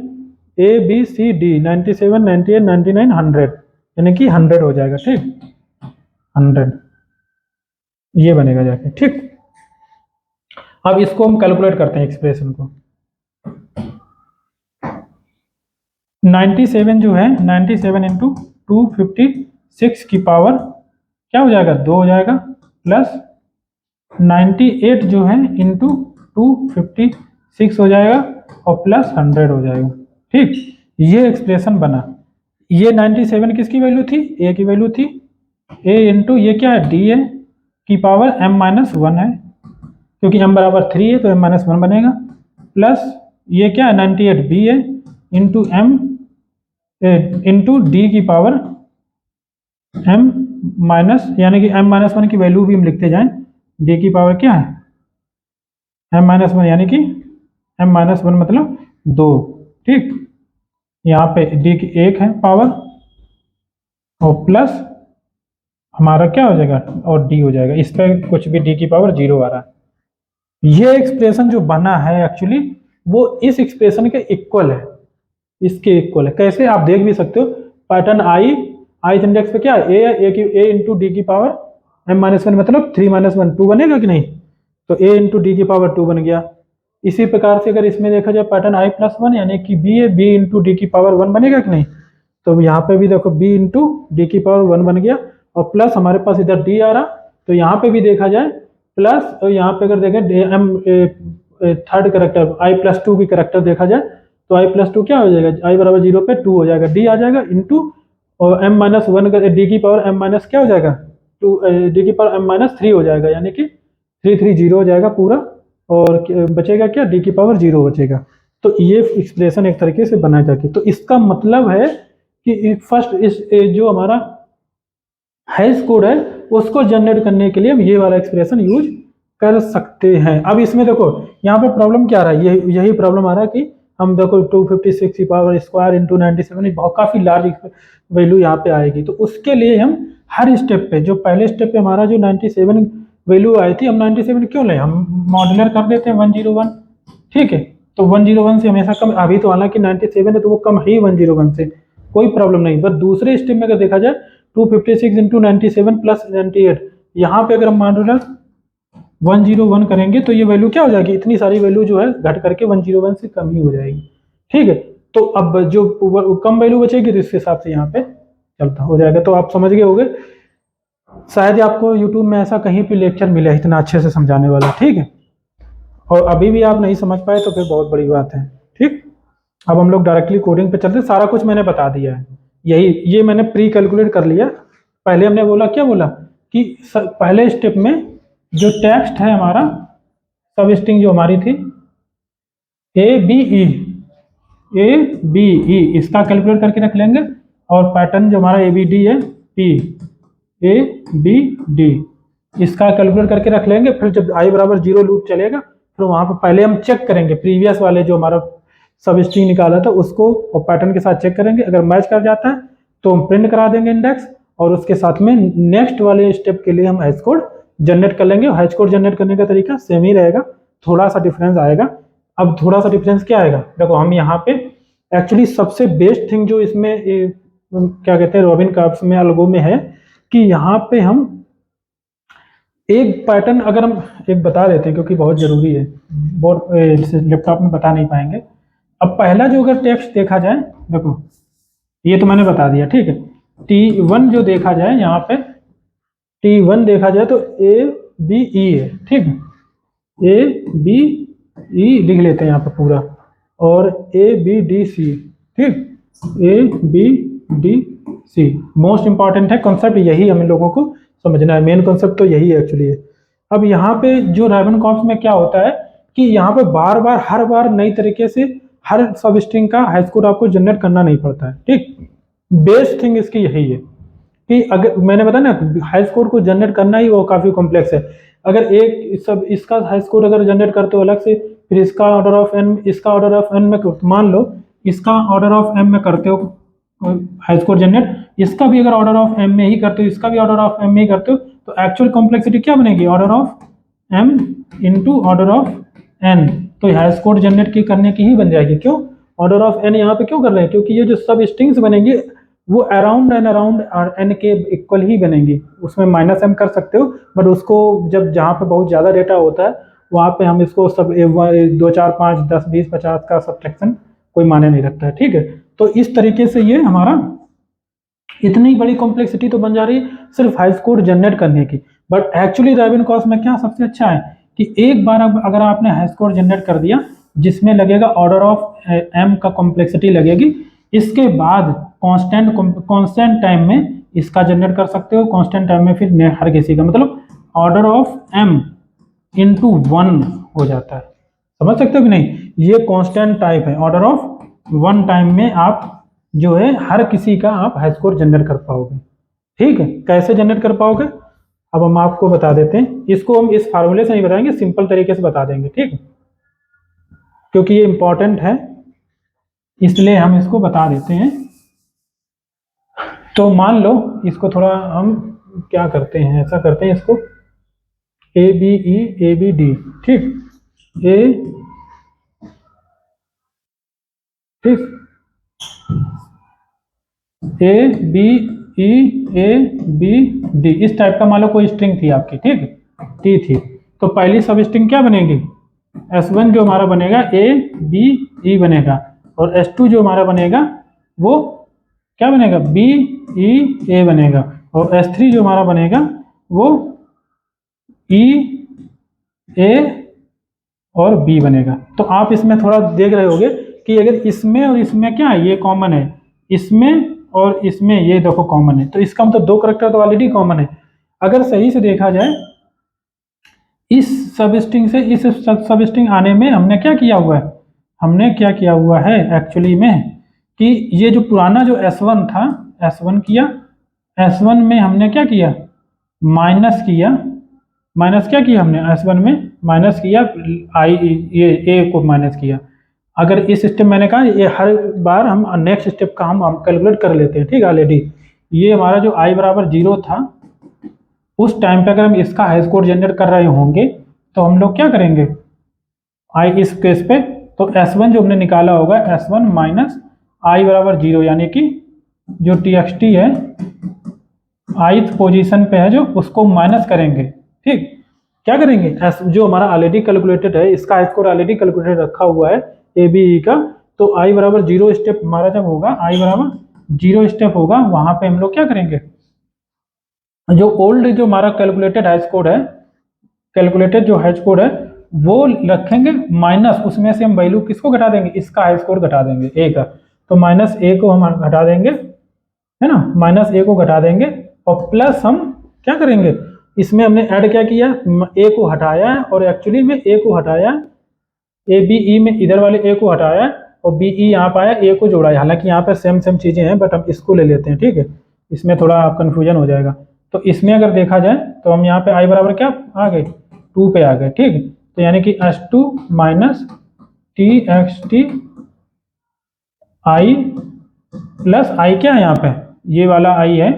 [SPEAKER 1] a b c d, 97, 98, 99, 100, यानी कि 100 हो जाएगा। ठीक, 100 ये बनेगा जाके। ठीक, अब इसको हम कैलकुलेट करते हैं एक्सप्रेशन को। 97 जो है, 97 इंटू 256 की पावर क्या हो जाएगा, 2 हो जाएगा, प्लस 98 जो है इंटू 256 हो जाएगा, और प्लस 100 हो जाएगा। ठीक, ये एक्सप्रेशन बना। ये 97 किसकी वैल्यू थी, a की वैल्यू थी, a इंटू ये क्या है, d है की पावर m-1 है, क्योंकि m बराबर 3 है तो m-1 बनेगा, प्लस ये क्या है 98 b है इंटू इंटू डी की पावर m माइनस, यानी कि m-1 की वैल्यू भी हम लिखते जाएं, d की पावर क्या है m-1, यानी कि m-1 मतलब 2। ठीक, यहाँ पे d की 1 है पावर, और प्लस हमारा क्या हो जाएगा, और d हो जाएगा, इस पर कुछ भी d की पावर 0 आ रहा है। ये एक्सप्रेशन जो बना है एक्चुअली वो इस एक्सप्रेशन के इक्वल है, इसके इक्वल है। कैसे आप देख भी सकते हो, पैटर्न ith इंडेक्स पे क्या है, a इंटू डी की पावर m-1 मतलब 3-1 2 बनेगा कि नहीं, तो a इंटू डी की पावर 2 बन गया। इसी प्रकार से अगर इसमें देखा जाए पैटर्न i+1 यानी कि b है, b इंटू डी की पावर 1 बनेगा कि नहीं, तो यहाँ पे भी देखो b इंटू डी की पावर 1 बन गया, और प्लस हमारे पास इधर d आ रहा, तो यहाँ पे भी देखा जाए प्लस, और यहाँ पे अगर देखें थर्ड करेक्टर i+2 की करेक्टर देखा जाए, तो i+2 क्या हो जाएगा, i बराबर 0 पे 2 हो जाएगा, d आ जाएगा इंटू और m माइनस वन डी की पावर m माइनस क्या हो जाएगा, टू डी की पावर m माइनस थ्री हो जाएगा, यानी कि 3 हो जाएगा पूरा, और बचेगा क्या, डी की पावर 0 बचेगा। तो ये एक्सप्रेशन एक तरीके से बना जाती है। तो इसका मतलब है कि फर्स्ट इस जो हमारा हैश कोड है उसको जनरेट करने के लिए हम ये वाला एक्सप्रेशन यूज कर सकते हैं। अब इसमें देखो यहाँ पे प्रॉब्लम क्या आ रहा है, यही प्रॉब्लम आ रहा है कि हम देखो 256 की पावर स्क्वायर इंटू 97 बहुत काफ़ी लार्ज वैल्यू यहाँ पे आएगी। तो उसके लिए हम हर स्टेप पे, जो पहले स्टेप पे हमारा जो 97 वैल्यू आई थी, हम 97 क्यों लें, हम मॉड्यूलर कर देते हैं 101, ठीक है। तो 101 से हमेशा कम, अभी तो हालांकि 97 है तो वो कम है ही 101 से, कोई प्रॉब्लम नहीं। बस दूसरे स्टेप में अगर देखा जाए 256 इंटू 97 प्लस 98, यहाँ पे अगर हम मॉड्यूलर 101 करेंगे तो ये वैल्यू क्या हो जाएगी, इतनी सारी वैल्यू जो है घट करके 101 से कम ही हो जाएगी, ठीक है। तो अब जो कम वैल्यू बचेगी तो इस हिसाब से यहाँ पे चलता हो जाएगा। तो आप समझ गए होंगे, शायद आपको यूट्यूब में ऐसा कहीं भी लेक्चर मिले इतना अच्छे से समझाने वाला, ठीक है। और अभी भी आप नहीं समझ पाए तो फिर बहुत बड़ी बात है, ठीक। अब हम लोग डायरेक्टली कोडिंग पे चलते हैं। सारा कुछ मैंने बता दिया है, यही ये मैंने प्री कैलकुलेट कर लिया। पहले हमने बोला क्या बोला कि पहले स्टेप में जो टेक्स्ट है हमारा, सब स्ट्रिंग जो हमारी थी ए बी ई, इसका कैलकुलेट करके रख लेंगे, और पैटर्न जो हमारा ABD है PABD, इसका कैलकुलेट करके रख लेंगे। फिर जब i बराबर 0 लूप चलेगा, फिर वहाँ पर पहले हम चेक करेंगे प्रीवियस वाले जो हमारा सब स्ट्रिंग निकाला था उसको, और पैटर्न के साथ चेक करेंगे, अगर मैच कर जाता है तो हम प्रिंट करा देंगे इंडेक्स, और उसके साथ में नेक्स्ट वाले स्टेप के लिए हम हैश कोड जनरेट कर लेंगे। हैश कोड जनरेट करने का तरीका सेम ही रहेगा, थोड़ा सा डिफरेंस आएगा। अब थोड़ा सा डिफरेंस क्या आएगा, देखो हम यहाँ पे एक्चुअली सबसे बेस्ट थिंग जो इसमें क्या कहते हैं रॉबिन कार्ब्स में अल्गो में है कि यहाँ पे हम एक पैटर्न, अगर हम एक बता देते हैं क्योंकि बहुत जरूरी है, बहुत लैपटॉप में बता नहीं पाएंगे। अब पहला जो अगर टेक्स्ट देखा जाए, देखो ये तो मैंने बता दिया, ठीक है। T1 जो देखा जाए यहाँ पे, T1 देखा जाए तो ABE है, ठीक है। ABE लिख लेते हैं यहाँ पे पूरा, और ABDC, ठीक, ABDC मोस्ट इंपॉर्टेंट है कॉन्सेप्ट, यही हम लोगों को समझना है, मेन कॉन्सेप्ट तो यही एक्चुअली है। अब यहाँ पे जो रैवेनकॉर्प्स में क्या होता है कि यहाँ पे बार बार हर बार नई तरीके से हर सब स्ट्रिंग का हैश कोड आपको जनरेट करना नहीं पड़ता है, ठीक। बेस्ट थिंग इसकी यही है कि अगर मैंने बताया ना हैश कोड को जनरेट करना ही वो काफ़ी कॉम्प्लेक्स है। अगर एक सब इसका हैश कोड अगर जनरेट करते हो अलग से, फिर इसका ऑर्डर ऑफ n, इसका ऑर्डर ऑफ n में, मान लो इसका ऑर्डर ऑफ m में करते हो हैश कोड जनरेट, इसका भी अगर ऑर्डर ऑफ m में ही करते हो, इसका भी ऑर्डर ऑफ m में ही करते हो, तो एक्चुअल कॉम्प्लेक्सिटी क्या बनेगी, order of m into order of n। तो हैश कोड जनरेट की करने की ही बन जाएगी। क्यों ऑर्डर ऑफ n यहाँ पे क्यों कर रहे हैं, क्योंकि ये जो सब स्ट्रिंग्स बनेंगे वो अराउंड एंड अराउंड n के इक्वल ही बनेंगी। उसमें -m कर सकते हो, बट उसको जब जहाँ पे बहुत ज़्यादा डेटा होता है वहाँ पे हम इसको सब 2 4 5 10 20 50 का सब्ट्रैक्शन कोई मायने नहीं रखता है, ठीक है। तो इस तरीके से ये हमारा इतनी बड़ी कॉम्प्लेक्सिटी तो बन जा रही है सिर्फ हैश कोड जनरेट करने की। बट एक्चुअली रैवेनकॉर्प्स में क्या सबसे अच्छा है कि एक बार अगर आपने हैश कोड जनरेट कर दिया जिसमें लगेगा ऑर्डर ऑफ m का कॉम्प्लेक्सिटी लगेगी, इसके बाद कांस्टेंट टाइम में इसका जनरेट कर सकते हो, कांस्टेंट टाइम में फिर हर किसी का, मतलब ऑर्डर ऑफ m इंटू 1 हो जाता है। समझ सकते हो कि नहीं, ये कांस्टेंट टाइप है, ऑर्डर ऑफ 1 टाइम में आप जो है हर किसी का आप हैश कोड जनरेट कर पाओगे, ठीक है। कैसे जनरेट कर पाओगे अब हम आपको बता देते हैं, इसको हम इस फार्मूले से नहीं बताएंगे, सिंपल तरीके से बता देंगे, ठीक है, क्योंकि ये इंपॉर्टेंट है इसलिए हम इसको बता देते हैं। तो मान लो इसको थोड़ा हम क्या करते हैं, ऐसा करते हैं इसको ABE ABD, ठीक, ठीक, ABE ABD इस टाइप का मान लो कोई स्ट्रिंग थी आपकी, ठीक, T थी। तो पहली सब स्ट्रिंग क्या बनेगी, S1 जो हमारा बनेगा ABE बनेगा, और S2 जो हमारा बनेगा वो क्या बनेगा BEA बनेगा, और S3 जो हमारा बनेगा वो EA और B बनेगा। तो आप इसमें थोड़ा देख रहे होगे कि अगर इसमें और इसमें क्या है, ये कॉमन है, इसमें और इसमें ये देखो कॉमन है, तो इसका मतलब दो करेक्टर तो ऑलरेडी कॉमन है। अगर सही से देखा जाए इस सब स्ट्रिंग से इस सब स्ट्रिंग आने में हमने क्या किया हुआ है, हमने क्या किया हुआ है एक्चुअली में कि ये जो पुराना जो S1 था S1 किया, S1 में हमने क्या किया माइनस किया, माइनस क्या किया हमने S1 में माइनस किया आई ये ए को माइनस किया। अगर इस स्टेप मैंने कहा ये हर बार हम नेक्स्ट स्टेप का हम कैलकुलेट कर लेते हैं, ठीक है। ऑलरेडी ये हमारा जो i बराबर 0 था उस टाइम पे अगर हम इसका हाई स्कोर जनरेट कर रहे होंगे तो हम लोग क्या करेंगे i इस केस पे, तो S1 जो हमने निकाला होगा S1 माइनस i बराबर 0 यानी कि जो txt है ith पोजीशन पे है जो उसको माइनस करेंगे, ठीक। क्या करेंगे जो हमारा ऑलरेडी कैलकुलेटेड है इसका हाई स्कोर ऑलरेडी कैलकुलेटेड रखा हुआ है ए बी ई का, तो i बराबर 0 स्टेप हमारा जब होगा i बराबर 0 स्टेप होगा वहां पे हम लोग क्या करेंगे जो ओल्ड जो हमारा कैलकुलेटेड हैश कोड है, कैलकुलेटेड जो हैश कोड है वो रखेंगे माइनस, उसमें से हम वैल्यू किसको घटा देंगे इसका हैश कोड घटा देंगे ए का, तो माइनस ए को हम घटा देंगे, है ना, माइनस ए को घटा देंगे और प्लस हम क्या करेंगे इसमें हमने ऐड क्या किया ए को हटाया है और एक्चुअली में ए को हटाया ए बी ई में इधर वाले ए को हटाया और बी ई यहाँ पर आया ए को जोड़ा है। हालांकि यहाँ पे सेम सेम चीज़ें हैं बट हम इसको ले लेते हैं, ठीक है, इसमें थोड़ा कन्फ्यूजन हो जाएगा। तो इसमें अगर देखा जाए तो हम यहाँ पे i बराबर क्या आ गए 2 पे आ गए, ठीक है। तो यानी कि S2 minus txt i plus i क्या है यहाँ पे ये वाला i है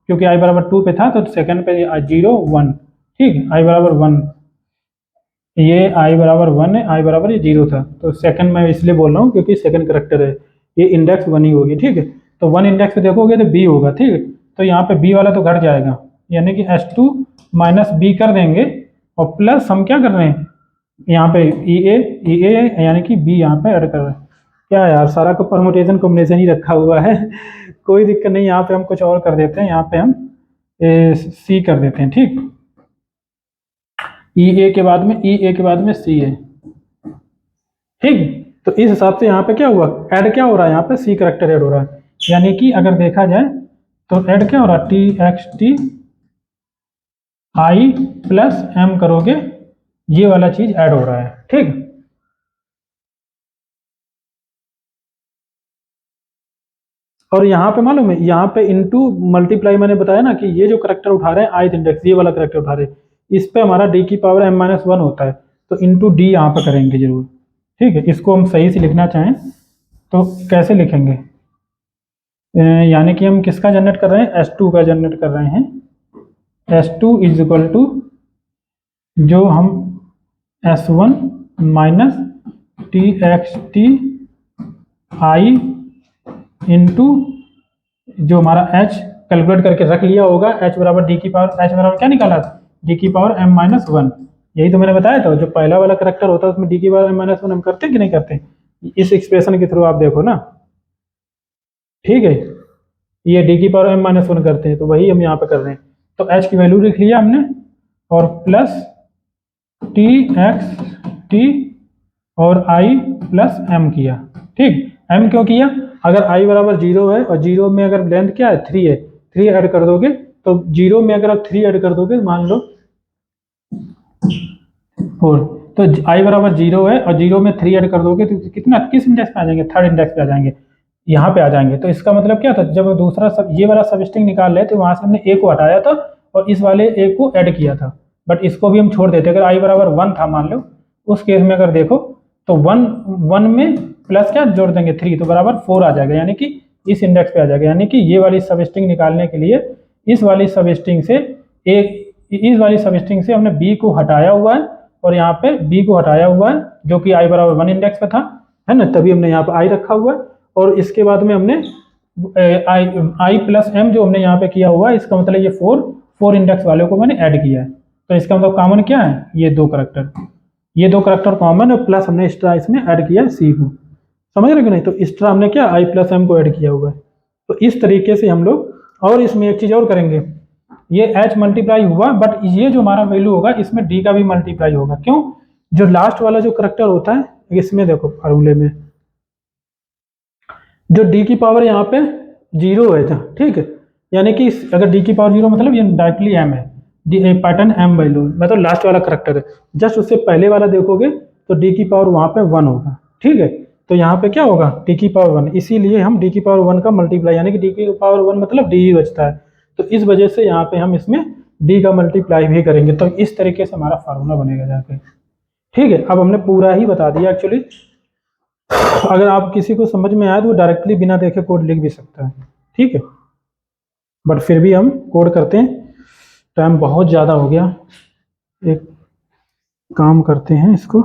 [SPEAKER 1] क्योंकि i बराबर 2 पे था तो सेकंड पे 0 1, ठीक है, i बराबर 1 ये i बराबर 1 है, i बराबर ये 0 था तो सेकंड मैं इसलिए बोल रहा हूँ क्योंकि सेकंड करेक्टर है, ये इंडेक्स 1 ही होगी, ठीक है। तो 1 इंडेक्स पे देखोगे तो b होगा, ठीक है, तो यहाँ पे b वाला तो घट जाएगा यानी कि S2 माइनस बी कर देंगे और प्लस हम क्या कर रहे हैं यहाँ पे ई ए यानी कि b यहाँ पे ऐड कर रहे हैं। क्या यार सारा का परमुटेशन कॉम्बिनेशन ही रखा हुआ है कोई दिक्कत नहीं, यहाँ पे हम कुछ और कर देते हैं, यहाँ पे हम सी कर देते हैं, ठीक, ई ए के बाद में सी है, ठीक। तो इस हिसाब से यहाँ पे क्या हुआ ऐड क्या हो रहा है यहाँ पे सी करेक्टर ऐड हो रहा है, यानी कि अगर देखा जाए तो ऐड क्या हो रहा है txt i प्लस m करोगे ये वाला चीज ऐड हो रहा है, ठीक। और यहाँ पे मालूम है यहाँ पे इनटू मल्टीप्लाई मैंने बताया ना कि ये जो करेक्टर उठा रहे हैं ith इंडेक्स ये वाला करेक्टर उठा रहे हैं इस पे हमारा d की पावर m-1 होता है तो इंटू डी यहाँ पे करेंगे जरूर, ठीक है। इसको हम सही से लिखना चाहें तो कैसे लिखेंगे यानी कि हम किसका जनरेट कर रहे हैं S2 का जनरेट कर रहे हैं, S2 इज इक्वल टू जो हम S1 minus txt i into जो हमारा h कैलकुलेट करके रख लिया होगा h बराबर डी की पावर h बराबर क्या निकाला d की पावर m-1, यही तो मैंने बताया था जो पहला वाला करेक्टर होता है उसमें d की पावर m-1 हम करते हैं कि नहीं करते, इस एक्सप्रेशन के थ्रू आप देखो ना, ठीक है, ये d की पावर m-1 करते हैं तो वही हम यहाँ पे कर रहे हैं। तो h की वैल्यू लिख लिया हमने और प्लस txt और i प्लस m किया, ठीक। m क्यों किया अगर i बराबर 0 है और 0 में अगर लेंथ क्या है 3 है, 3 ऐड कर दोगे तो 0 में अगर आप 3 ऐड कर दोगे मान लो 4 तो i बराबर 0 है और 0 में 3 ऐड कर दोगे तो कितना किस इंडेक्स पे आ जाएंगे थर्ड इंडेक्स पे आ जाएंगे, यहाँ पे आ जाएंगे। तो इसका मतलब क्या था जब दूसरा ये वाला सब स्ट्रिंग निकाल रहे थे वहां से हमने a को हटाया था और इस वाले a को ऐड किया था बट इसको भी हम छोड़ देते अगर i बराबर 1 था मान लो उस केस में अगर देखो तो 1 में प्लस क्या जोड़ देंगे 3 तो बराबर 4 आ जाएगा यानी कि इस इंडेक्स पे आ जाएगा, यानी कि ये वाली सब स्ट्रिंग निकालने के लिए इस वाली सब स्ट्रिंग से हमने b को हटाया हुआ है और यहाँ पे b को हटाया हुआ है जो कि i बराबर 1 इंडेक्स पे था, है ना, तभी हमने यहाँ पे i रखा हुआ है और इसके बाद में हमने i प्लस m जो हमने यहाँ पे किया हुआ है इसका मतलब ये 4 इंडेक्स वाले को मैंने ऐड किया है। तो इसका मतलब कॉमन क्या है ये दो करेक्टर कॉमन और प्लस हमने एक्स्ट्रा इसमें ऐड किया है सी को, समझ रहे कि नहीं। तो एक्स्ट्रा हमने क्या i प्लस m को ऐड किया हुआ है। तो इस तरीके से हम लोग और इसमें एक चीज़ और करेंगे ये h मल्टीप्लाई हुआ बट ये जो हमारा वैल्यू होगा इसमें d का भी मल्टीप्लाई होगा, क्यों जो लास्ट वाला जो करेक्टर होता है इसमें देखो फार्मूले में जो d की पावर यहाँ पे जीरो है था, ठीक है। यानी कि अगर डी की पावर जीरो मतलब ये डायरेक्टली एम है, डी पैटर्न एम वैल्यू मतलब लास्ट वाला करेक्टर है। जस्ट उससे पहले वाला देखोगे तो डी की पावर वहाँ पे वन होगा, ठीक है। तो यहाँ पे क्या होगा, डी की पावर वन, इसीलिए हम डी की पावर वन का मल्टीप्लाई, यानी कि डी की पावर वन मतलब डी ही बचता है। तो इस वजह से यहाँ पे हम इसमें डी का मल्टीप्लाई भी करेंगे, तो इस तरीके से हमारा फार्मूला बनेगा जाके, ठीक है। अब हमने पूरा ही बता दिया एक्चुअली। अगर आप किसी को समझ में आए तो वो डायरेक्टली बिना देखे कोड लिख भी सकता है, ठीक है। बट फिर भी हम कोड करते हैं, टाइम बहुत ज़्यादा हो गया, एक काम करते हैं इसको।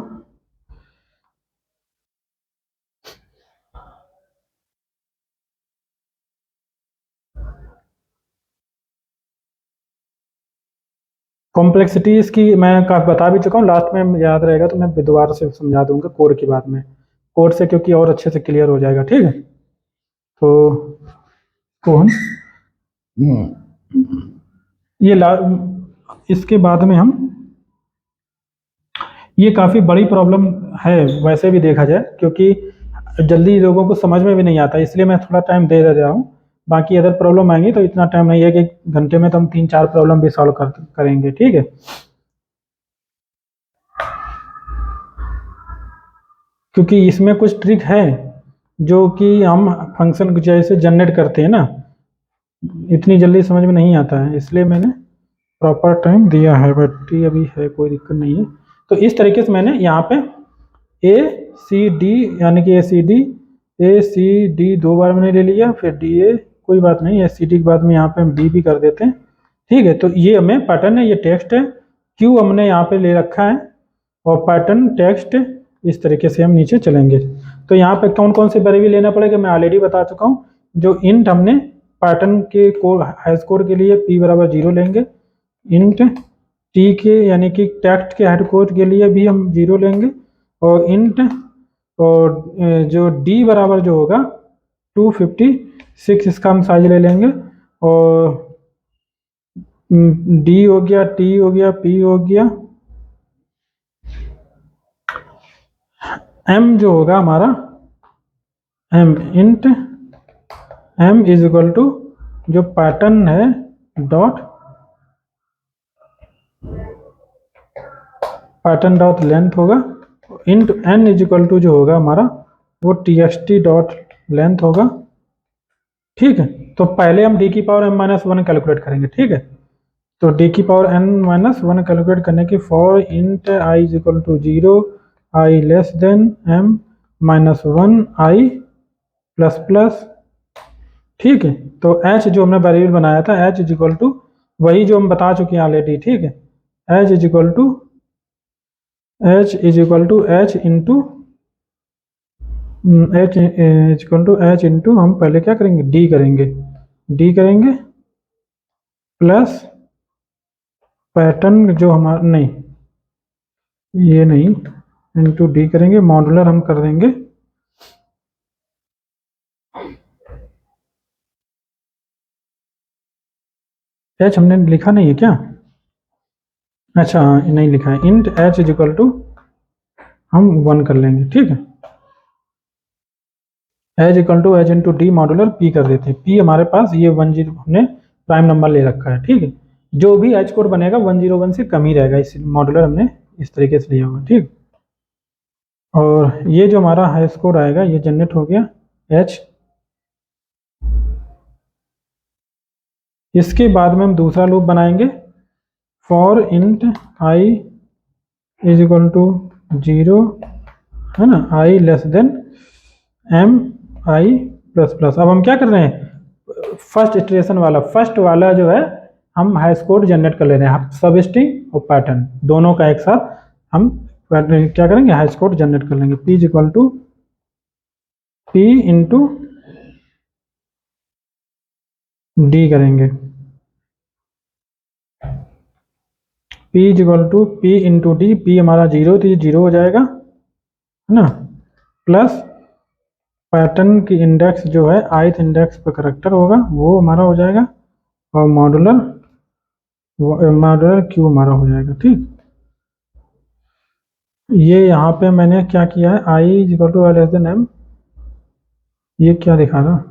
[SPEAKER 1] कॉम्प्लेक्सिटी इसकी मैं काफ़ी बता भी चुका हूँ, लास्ट में याद रहेगा तो मैं दोबारा से समझा दूंगा कोड की बाद में, कोड से क्योंकि और अच्छे से क्लियर हो जाएगा, ठीक है। तो कौन ये इसके बाद में हम, ये काफ़ी बड़ी प्रॉब्लम है वैसे भी देखा जाए, क्योंकि जल्दी लोगों को समझ में भी नहीं आता, इसलिए मैं थोड़ा टाइम दे रहा हूँ। बाकी अदर प्रॉब्लम आएंगी तो इतना टाइम नहीं है कि एक घंटे में तो हम 3-4 प्रॉब्लम भी सॉल्व करेंगे, ठीक है। क्योंकि इसमें कुछ ट्रिक है जो कि हम फंक्शन जैसे जनरेट करते हैं ना, इतनी जल्दी समझ में नहीं आता है, इसलिए मैंने प्रॉपर टाइम दिया है। बैटरी अभी है, कोई दिक्कत नहीं है। तो इस तरीके से मैंने यहाँ पे ए सी डी, यानी कि ए सी डी दो बार मैंने ले लिया, फिर डी ए, कोई बात नहीं, ए सी डी के बाद में यहाँ पे हम डी भी कर देते हैं, ठीक है। तो ये हमें पैटर्न है, ये टेक्स्ट है, क्यू हमने यहाँ पे ले रखा है, और पैटर्न टेक्स्ट, इस तरीके से हम नीचे चलेंगे। तो यहाँ पे कौन कौन से वेरिएबल लेना पड़ेगा मैं ऑलरेडी बता चुका हूँ। जो इंट हमने पैटर्न के कोड हैश कोड के लिए p बराबर 0 लेंगे, इंट टी के यानी कि टेक्स्ट के हेड कोड के लिए भी हम 0 लेंगे, और इंट और जो डी बराबर जो होगा 256 इसका हम साइज ले लेंगे, और डी हो गया, टी हो गया, पी हो गया, एम जो होगा हमारा M, int M is equal to जो पैटर्न है डॉट पैटर्न डॉट लेंथ होगा, int N is equal to जो होगा हमारा वो T X T dot length होगा, ठीक है। तो पहले हम डी की power M minus one calculate करेंगे, ठीक है। तो डी की power N minus one calculate करने की for int I is equal to 0, I less than M minus one, I plus plus, ठीक है। तो एच जो हमने वेरिएबल बनाया था, एच इज इक्वल टू वही जो हम बता चुके हैं ऑलरेडी, ठीक है। H is equal to H into H into हम पहले क्या करेंगे, डी करेंगे प्लस पैटर्न जो हमारा, नहीं ये नहीं, इंटू डी करेंगे, मॉडुलर हम कर देंगे एच, हमने लिखा नहीं है क्या, अच्छा हाँ नहीं लिखा है, int H is equal to हम 1 कर लेंगे, ठीक है। H equal to H into D modular P कर देते हैं, पी हमारे पास ये 10 हमने प्राइम नंबर ले रखा है, ठीक है। जो भी एच कोड बनेगा 101 से कम ही रहेगा, इस मॉडुलर हमने इस तरीके से लिया हुआ, ठीक। और ये जो हमारा हैश कोड आएगा ये जनरेट हो गया एच। इसके बाद में हम दूसरा लूप बनाएंगे, for int I is equal to 0, है ना, I less than M I plus plus. अब हम क्या कर रहे हैं, फर्स्ट इटरेशन वाला, फर्स्ट वाला जो है हम हैश कोड जनरेट कर ले रहे हैं, सब स्ट्रिंग और पैटर्न दोनों का एक साथ हम क्या करेंगे, हैश कोड जनरेट कर लेंगे। P is equal to P into d करेंगे, p is equal to P into d, p हमारा 0 तो ये 0 हो जाएगा, है ना, प्लस पैटर्न की इंडेक्स जो है ith इंडेक्स पर करेक्टर होगा वो हमारा हो जाएगा, और मॉडुलर क्यू हमारा हो जाएगा, ठीक। ये यहाँ पे मैंने क्या किया है, i equal to i less than m, ये क्या दिखा रहा,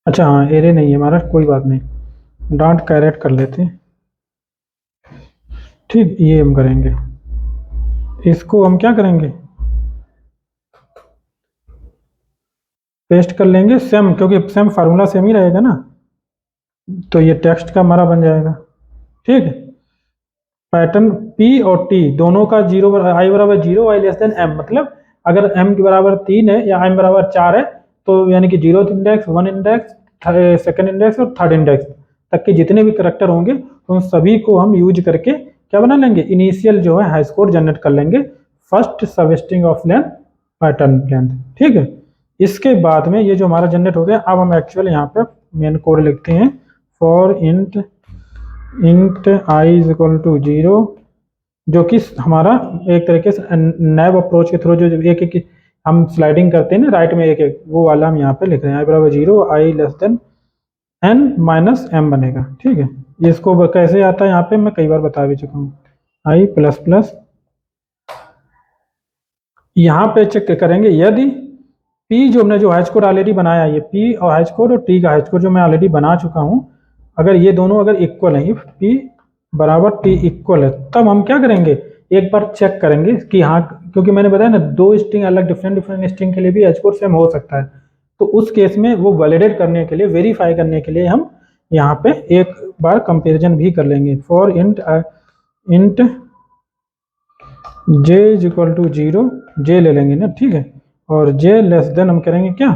[SPEAKER 1] अच्छा हाँ, एरे नहीं है हमारा, कोई बात नहीं, डॉट कैरेट कर लेते हैं। ठीक, ये हम करेंगे, इसको हम क्या करेंगे, पेस्ट कर लेंगे सेम, क्योंकि सेम फार्मूला सेम ही रहेगा ना, तो ये टेक्स्ट का हमारा बन जाएगा। ठीक है, पैटर्न पी और टी दोनों का जीरो, आई बराबर zero, i less than M, मतलब अगर एम के बराबर 3 है या एम बराबर 4 है, तो यानी कि zero index, one index, second index और थर्ड इंडेक्स तक के जितने भी करेक्टर होंगे उन सभी को हम यूज करके क्या बना लेंगे, इनिशियल जो है हाई स्कोर जनरेट कर लेंगे फर्स्ट सब string of length pattern length. ठीक है, इसके बाद में ये जो हमारा जनरेट हो गया, अब हम एक्चुअल यहाँ पे मेन कोड लिखते हैं, for int I is equal to zero, जो कि हमारा एक तरीके से नैब अप्रोच के थ्रू जो एक एक हम स्लाइडिंग करते हैं ना राइट में एक एक, वो वाला हम यहाँ पे लिख रहे हैं, आई बराबर zero, i less than n minus m बनेगा। ठीक है, इसको कैसे आता है यहाँ पे मैं कई बार बता भी चुका हूँ, आई प्लस प्लस, यहाँ पे चेक करेंगे यदि पी जो हमने जो हैश कोड ऑलरेडी बनाया, ये पी और हैश कोड और टी का हैश कोड जो मैं ऑलरेडी बना चुका हूँ, अगर ये दोनों अगर इक्वल है, पी बराबर टी इक्वल है, तब हम क्या करेंगे, एक बार चेक करेंगे कि हाँ, क्योंकि मैंने बताया ना दो स्ट्रिंग अलग डिफरेंट डिफरेंट स्ट्रिंग के लिए भी हैश कोड सेम हो सकता है, तो उस केस में वो वैलिडेट करने के लिए, वेरीफाई करने के लिए हम यहाँ पे एक बार कंपेरिजन भी कर लेंगे, for int j is equal to zero, j ले लेंगे ना, ठीक है, और जे लेस देन हम करेंगे क्या,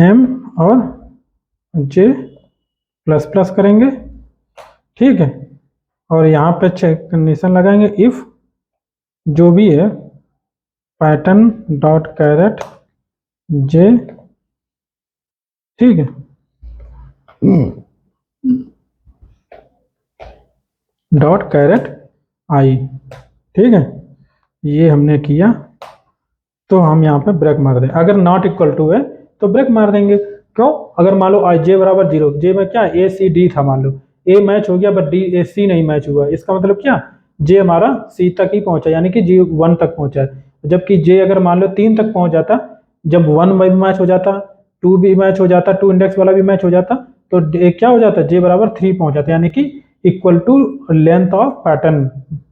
[SPEAKER 1] एम और जे प्लस प्लस करेंगे। ठीक है, और यहाँ पे चेक कंडीशन लगाएंगे, इफ जो भी है पैटर्न डॉट कैरेट जे, ठीक है, डॉट कैरेट आई। ठीक है, ये हमने किया, तो हम यहाँ पे ब्रेक मार दें, अगर नॉट इक्वल टू है तो ब्रेक मार देंगे। क्यों, अगर मान लो आई जे बराबर जीरो, जे में क्या ए सी डी था, मान लो ए मैच हो गया बट डी ए सी नहीं मैच हुआ, इसका मतलब क्या, जे हमारा सी तक ही पहुंचा, यानी कि जी वन तक पहुंचा है, जबकि जे अगर मान लो 3 तक पहुंच जाता, जब वन में भी मैच हो जाता, टू भी मैच हो जाता, टू इंडेक्स वाला भी मैच हो जाता, तो क्या हो जाता, जे बराबर 3 पहुंच जाता, यानी कि equal to length of pattern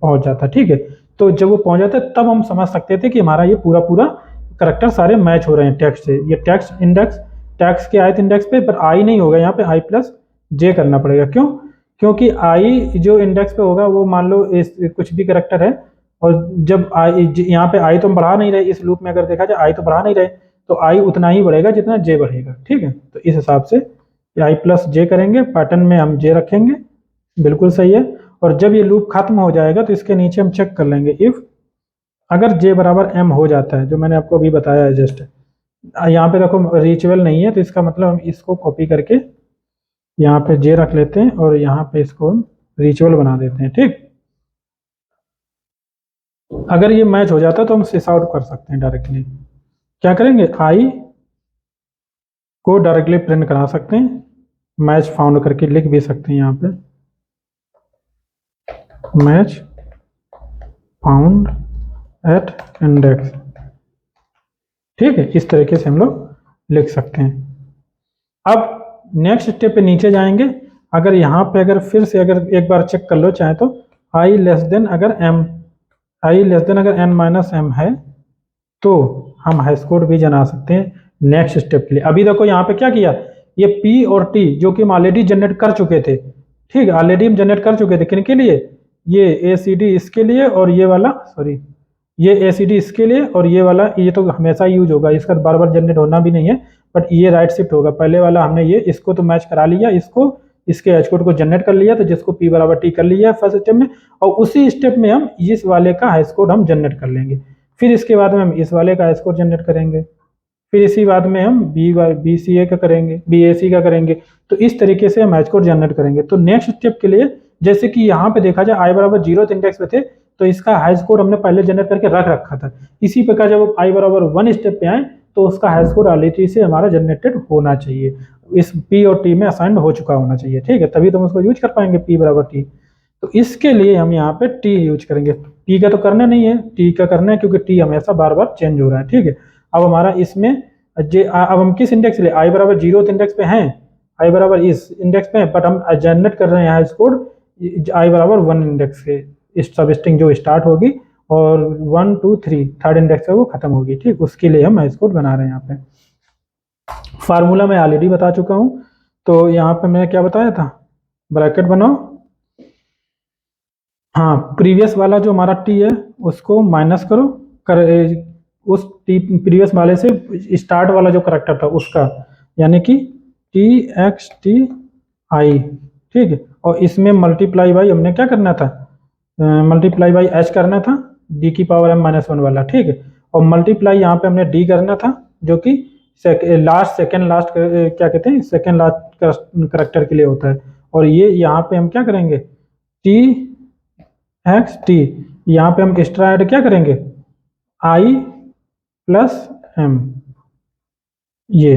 [SPEAKER 1] पहुंच जाता। ठीक है, तो जब वो पहुंच जाता है तब हम समझ सकते थे कि हमारा ये पूरा पूरा करेक्टर सारे मैच हो रहे हैं टेक्स्ट से, ये टेक्स्ट इंडेक्स टैक्स के ith इंडेक्स पे, पर आई नहीं होगा, यहाँ पे आई प्लस जे करना पड़ेगा। क्यों, क्योंकि आई जो इंडेक्स पे होगा वो मान लो कुछ भी करेक्टर है, और जब आई यहाँ पे आई तो हम बढ़ा नहीं रहे, इस लूप में अगर देखा जाए आई तो बढ़ा नहीं रहे, तो आई उतना ही बढ़ेगा जितना जे बढ़ेगा। ठीक है, तो इस हिसाब से आई प्लस जे करेंगे, पैटर्न में हम जे रखेंगे, बिल्कुल सही है। और जब ये लूप खत्म हो जाएगा तो इसके नीचे हम चेक कर लेंगे, इफ अगर जे बराबर एम हो जाता है, जो मैंने आपको अभी बताया है जस्ट, यहाँ पे देखो रीचेबल नहीं है, तो इसका मतलब हम इसको कॉपी करके यहाँ पे जे रख लेते हैं और यहाँ पे इसको हम रीचेबल बना देते हैं। ठीक, अगर ये मैच हो जाता है तो हम सिस आउट कर सकते हैं डायरेक्टली, क्या करेंगे, आई को डायरेक्टली प्रिंट करा सकते हैं, मैच फाउंड करके लिख भी सकते हैं यहाँ पे, मैच फाउंड एट इंडेक्स। ठीक है, इस तरीके से हम लोग लिख सकते हैं। अब नेक्स्ट स्टेप पे नीचे जाएंगे, अगर यहाँ पे अगर फिर से अगर एक बार चेक कर लो चाहे तो, आई लेस देन अगर एम, आई लेस देन अगर एन माइनस एम है, तो हम हैश कोड भी जना सकते हैं नेक्स्ट स्टेप के लिए। अभी देखो यहाँ पे क्या किया, ये पी और टी जो कि हम ऑलरेडी जनरेट कर चुके थे, ठीक है, ऑलरेडी हम जनरेट कर चुके थे, किन के लिए, ये ए सी डी इसके लिए, और ये वाला सॉरी ये ए सी डी इसके लिए, और ये वाला ये तो हमेशा यूज होगा, इसका बार बार जनरेट होना भी नहीं है, बट ये राइट शिफ्ट होगा, पहले वाला हमने ये इसको तो मैच करा लिया, इसको इसके हैश कोड को जनरेट कर लिया, तो जिसको पी बराबर टी कर लिया फर्स्ट स्टेप में, और उसी स्टेप में हम इस वाले का हैश कोड हम जनरेट कर लेंगे, फिर इसके बाद में हम इस वाले का हैश कोड जनरेट करेंगे, फिर इसी बाद में हम बी सी ए का करेंगे, बी ए सी का करेंगे, तो इस तरीके से हम हैश कोड जनरेट करेंगे। तो नेक्स्ट स्टेप के लिए जैसे कि यहाँ पे देखा जाए आई बराबर जीरो इंडेक्स पे थे, तो इसका हैश कोड हमने पहले जनरेट करके रख रखा था, इसी प्रकार जब आई बराबर वन स्टेप पे आए तो उसका हैश कोड ऑलरेडी से हमारा जनरेटेड होना चाहिए, इस पी और टी में असाइंड हो चुका होना चाहिए। ठीक है, तभी तो हम उसको यूज कर पाएंगे पी बराबर टी। तो इसके लिए हम यहाँ पे टी यूज करेंगे, टी का तो करना नहीं है, टी का करना है क्योंकि टी हमेशा बार बार चेंज हो रहा है। ठीक है, अब हमारा इसमें अब हम किस इंडेक्स ले, आई बराबर 0 इंडेक्स पे हैं, आई बराबर इस इंडेक्स पे है, बट हम जनरेट कर रहे हैं हाई स्कोर आई बराबर 1 इंडेक्स के, इस सब स्ट्रिंग जो स्टार्ट होगी और 1 2 3 थर्ड इंडेक्स पे वो खत्म होगी, ठीक, उसके लिए हम हाई स्कोर बना रहे हैं। यहाँ पे फार्मूला मैं ऑलरेडी बता चुका हूँ, तो यहाँ पे मैंने क्या बताया था, ब्रैकेट बनाओ, हाँ प्रीवियस वाला जो हमारा टी है उसको माइनस करो, उस टी प्रीवियस वाले से स्टार्ट वाला जो करेक्टर था उसका, यानी कि टी एक्स टी आई, ठीक है, और इसमें मल्टीप्लाई बाई हमने क्या करना था, मल्टीप्लाई बाई एच करना था, डी की पावर m माइनस 1 वाला, ठीक है, और मल्टीप्लाई यहाँ पे हमने डी करना था जो कि सेकेंड लास्ट क्या कहते हैं, सेकेंड लास्ट करेक्टर के लिए होता है, और ये यहाँ पे हम क्या करेंगे, टी एक्स टी, यहाँ पे हम एक्स्ट्रा ऐड क्या करेंगे, आई प्लस एम, ये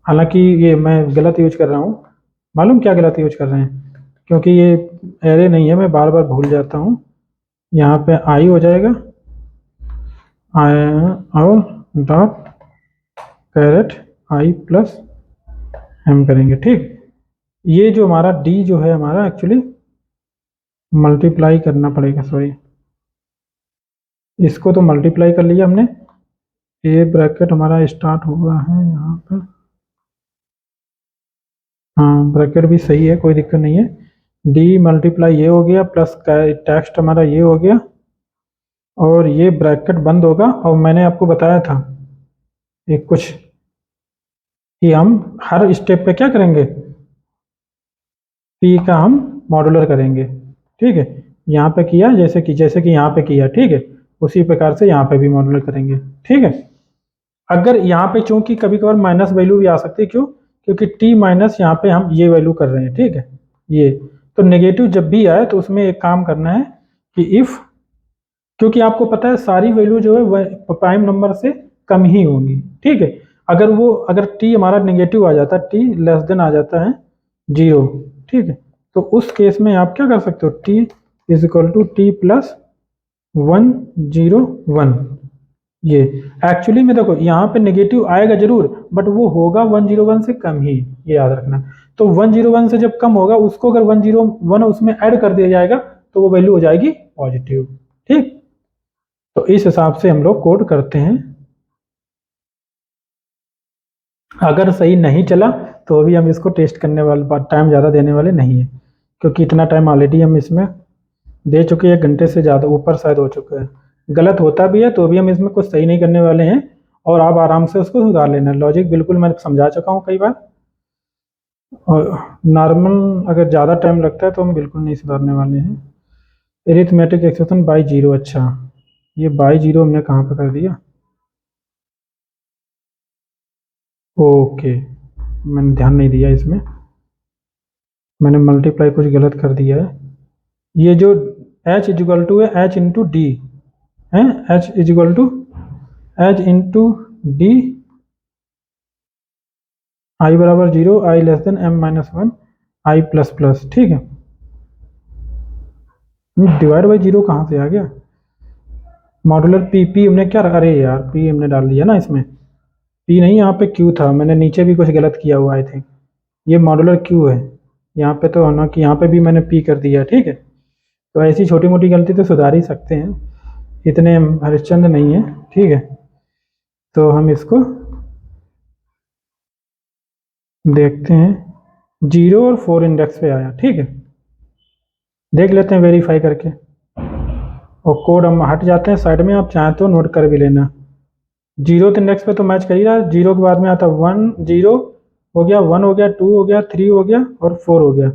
[SPEAKER 1] हालांकि ये मैं गलत यूज कर रहा हूँ, मालूम क्या गलत यूज कर रहे हैं, क्योंकि ये एरे नहीं है, मैं बार बार भूल जाता हूँ, यहाँ पे आई हो जाएगा और डॉट कैरेट आई प्लस एम करेंगे, ठीक, ये जो हमारा डी जो है हमारा एक्चुअली मल्टीप्लाई करना पड़ेगा, सॉरी इसको तो मल्टीप्लाई कर लिया हमने, ये ब्रैकेट हमारा स्टार्ट हुआ है यहाँ पे, हाँ ब्रैकेट भी सही है, कोई दिक्कत नहीं है, डी मल्टीप्लाई ये हो गया प्लस टेक्स्ट हमारा ये हो गया, और ये ब्रैकेट बंद होगा, और मैंने आपको बताया था एक कुछ कि हम हर स्टेप पे क्या करेंगे, पी का हम मॉड्यूलर करेंगे, ठीक है, यहाँ पे किया जैसे कि यहाँ पे किया, ठीक है, उसी प्रकार से यहाँ पे भी मॉड्यूलर करेंगे, ठीक है। अगर यहाँ पे चूंकि कभी कभार माइनस वैल्यू भी आ सकती है, क्यों, क्योंकि टी माइनस यहाँ पे हम ये वैल्यू कर रहे हैं, ठीक है, ये तो नेगेटिव जब भी आए तो उसमें एक काम करना है कि इफ, क्योंकि आपको पता है सारी वैल्यू जो है वह प्राइम नंबर से कम ही होंगी, ठीक है, अगर टी हमारा नेगेटिव आ जाता है, टी लेस देन आ जाता है 0, ठीक है, तो उस केस में आप क्या कर सकते हो, T is equal to T plus 101, ये एक्चुअली में देखो यहाँ पे नेगेटिव आएगा जरूर, बट वो होगा 101 से कम ही, ये याद रखना, तो 101 से जब कम होगा उसको अगर 101 उसमें ऐड कर दिया जाएगा तो वो वैल्यू हो जाएगी पॉजिटिव, ठीक, तो इस हिसाब से हम लोग कोड करते हैं। अगर सही नहीं चला तो अभी हम इसको टेस्ट करने वाले टाइम ज़्यादा देने वाले नहीं है, क्योंकि इतना टाइम ऑलरेडी हम इसमें दे चुके हैं, 1 घंटे से ज़्यादा ऊपर शायद हो चुका है, गलत होता भी है तो भी हम इसमें कुछ सही नहीं करने वाले हैं, और आप आराम से उसको सुधार लेना, लॉजिक बिल्कुल मैं समझा चुका हूँ कई बार, और नॉर्मल अगर ज़्यादा टाइम लगता है तो हम बिल्कुल नहीं सुधारने वाले हैं। एरिथमेटिक एक्सप्रेशन बाई 0, अच्छा ये बाई 0 हमने कहाँ पर कर दिया, ओके मैंने ध्यान नहीं दिया इसमें, मैंने मल्टीप्लाई कुछ गलत कर दिया है, ये जो h इजिकल टू है h इंटू डी है, h is equal to h into d, i बराबर 0, आई less than m minus 1, i plus plus, ठीक है, डिवाइड बाई 0 कहाँ से आ गया, मॉड्यूलर पी हमने क्या, अरे यार पी हमने डाल दिया ना इसमें, पी नहीं यहाँ पे क्यू था, मैंने नीचे भी कुछ गलत किया हुआ आई थिंक, ये मॉड्यूलर क्यू है, यहाँ पे तो होना कि यहाँ पे भी मैंने पी कर दिया, ठीक है, तो ऐसी छोटी मोटी गलती तो सुधार ही सकते हैं, इतने हरिश्चंद्र नहीं है, ठीक है, तो हम इसको देखते हैं, 0 और 4 इंडेक्स पे आया, ठीक है, देख लेते हैं वेरीफाई करके, और कोड हम हट जाते हैं साइड में, आप चाहें तो नोट कर भी लेना, 0 इंडेक्स पे तो मैच कर ही रहा है, 0 के बाद में आता 1 0 हो गया, 1 हो गया, 2 हो गया, 3 हो गया और 4 हो गया,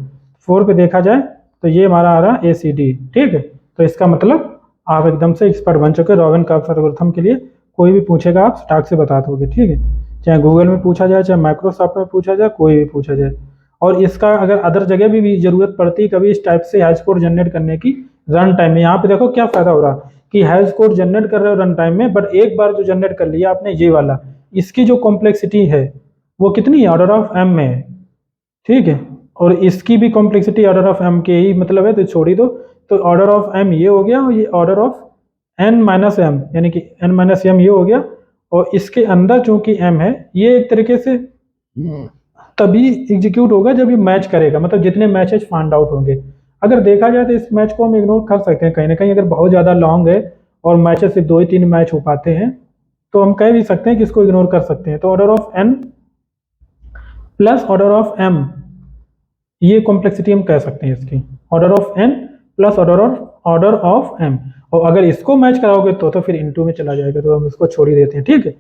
[SPEAKER 1] 4 पे देखा जाए तो ये हमारा आ रहा है ACD, ठीक है, तो इसका मतलब आप एकदम से एक्सपर्ट बन चुके रॉबिन कर्व एल्गोरिथम के लिए, कोई भी पूछेगा आप स्टार्ट से बता दोगे, ठीक है, चाहे गूगल में पूछा जाए, चाहे माइक्रोसॉफ्ट में पूछा जाए, कोई भी पूछा जाए, और इसका अगर अदर जगह भी जरूरत पड़ती है कभी इस टाइप से हैश कोड जनरेट करने की रन टाइम में, यहाँ पे देखो क्या फायदा हो रहा है कि हैश कोड जनरेट कर रहे हो रन टाइम में, बट एक बार जो जनरेट कर लिया आपने ये वाला, इसकी जो कॉम्प्लेक्सिटी है वो कितनी है, ऑर्डर ऑफ m में है, ठीक है, और इसकी भी कॉम्प्लेक्सिटी ऑर्डर ऑफ m के ही मतलब है, तो छोड़ ही दो, तो ऑर्डर ऑफ m ये हो गया, और ये order of n minus m यानी कि n माइनस m ये हो गया, और इसके अंदर चूंकि m है, ये एक तरीके से तभी एग्जीक्यूट होगा जब ये मैच करेगा, मतलब जितने मैचेस फाइंड आउट होंगे। अगर देखा जाए तो इस मैच को हम इग्नोर कर सकते हैं कहीं ना कहीं, अगर बहुत ज़्यादा लॉन्ग है और मैचेस सिर्फ 2 ही 3 मैच हो पाते हैं तो हम कह भी सकते हैं कि इसको इग्नोर कर सकते हैं। तो order of n plus order of m, ये कॉम्प्लेक्सिटी हम कह सकते हैं इसकी, order of n plus order of m। और अगर इसको मैच कराओगे तो फिर इनटू में चला जाएगा, तो हम इसको छोड़ ही देते हैं, ठीक है।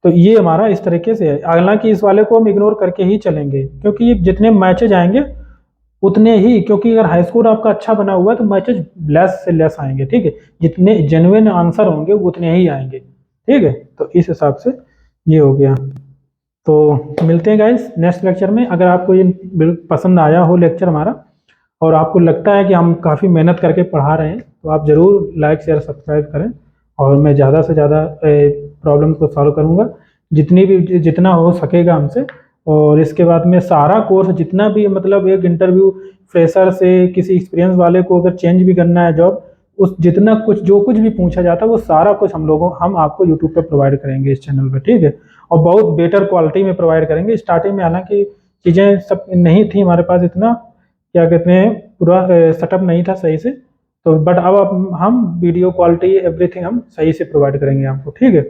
[SPEAKER 1] तो ये हमारा इस तरीके से है, हालांकि इस वाले को हम इग्नोर करके ही चलेंगे क्योंकि ये जितने मैचेज आएंगे उतने ही, क्योंकि अगर हाई स्कोर आपका अच्छा बना हुआ है तो मैचेज लेस से लेस आएंगे, ठीक है। जितने जेन्युइन आंसर होंगे उतने ही आएंगे, ठीक है। तो इस हिसाब से ये हो गया। तो मिलते हैं गाइस नेक्स्ट लेक्चर में। अगर आपको ये पसंद आया हो लेक्चर हमारा और आपको लगता है कि हम काफ़ी मेहनत करके पढ़ा रहे हैं तो आप ज़रूर लाइक शेयर सब्सक्राइब करें, और मैं ज़्यादा से ज़्यादा प्रॉब्लम्स को सॉल्व करूँगा जितना हो सकेगा हमसे। और इसके बाद में सारा कोर्स जितना भी, मतलब एक इंटरव्यू फ्रेशर से किसी एक्सपीरियंस वाले को अगर चेंज भी करना है जॉब, उस जितना कुछ जो कुछ भी पूछा जाता है वो सारा कुछ हम आपको यूट्यूब पे प्रोवाइड करेंगे इस चैनल पे, ठीक है। और बहुत बेटर क्वालिटी में प्रोवाइड करेंगे। स्टार्टिंग में हालांकि चीज़ें सब नहीं थी हमारे पास, इतना क्या कहते हैं पूरा सेटअप नहीं था सही से, तो बट अब हम वीडियो क्वालिटी एवरीथिंग हम सही से प्रोवाइड करेंगे आपको, ठीक है।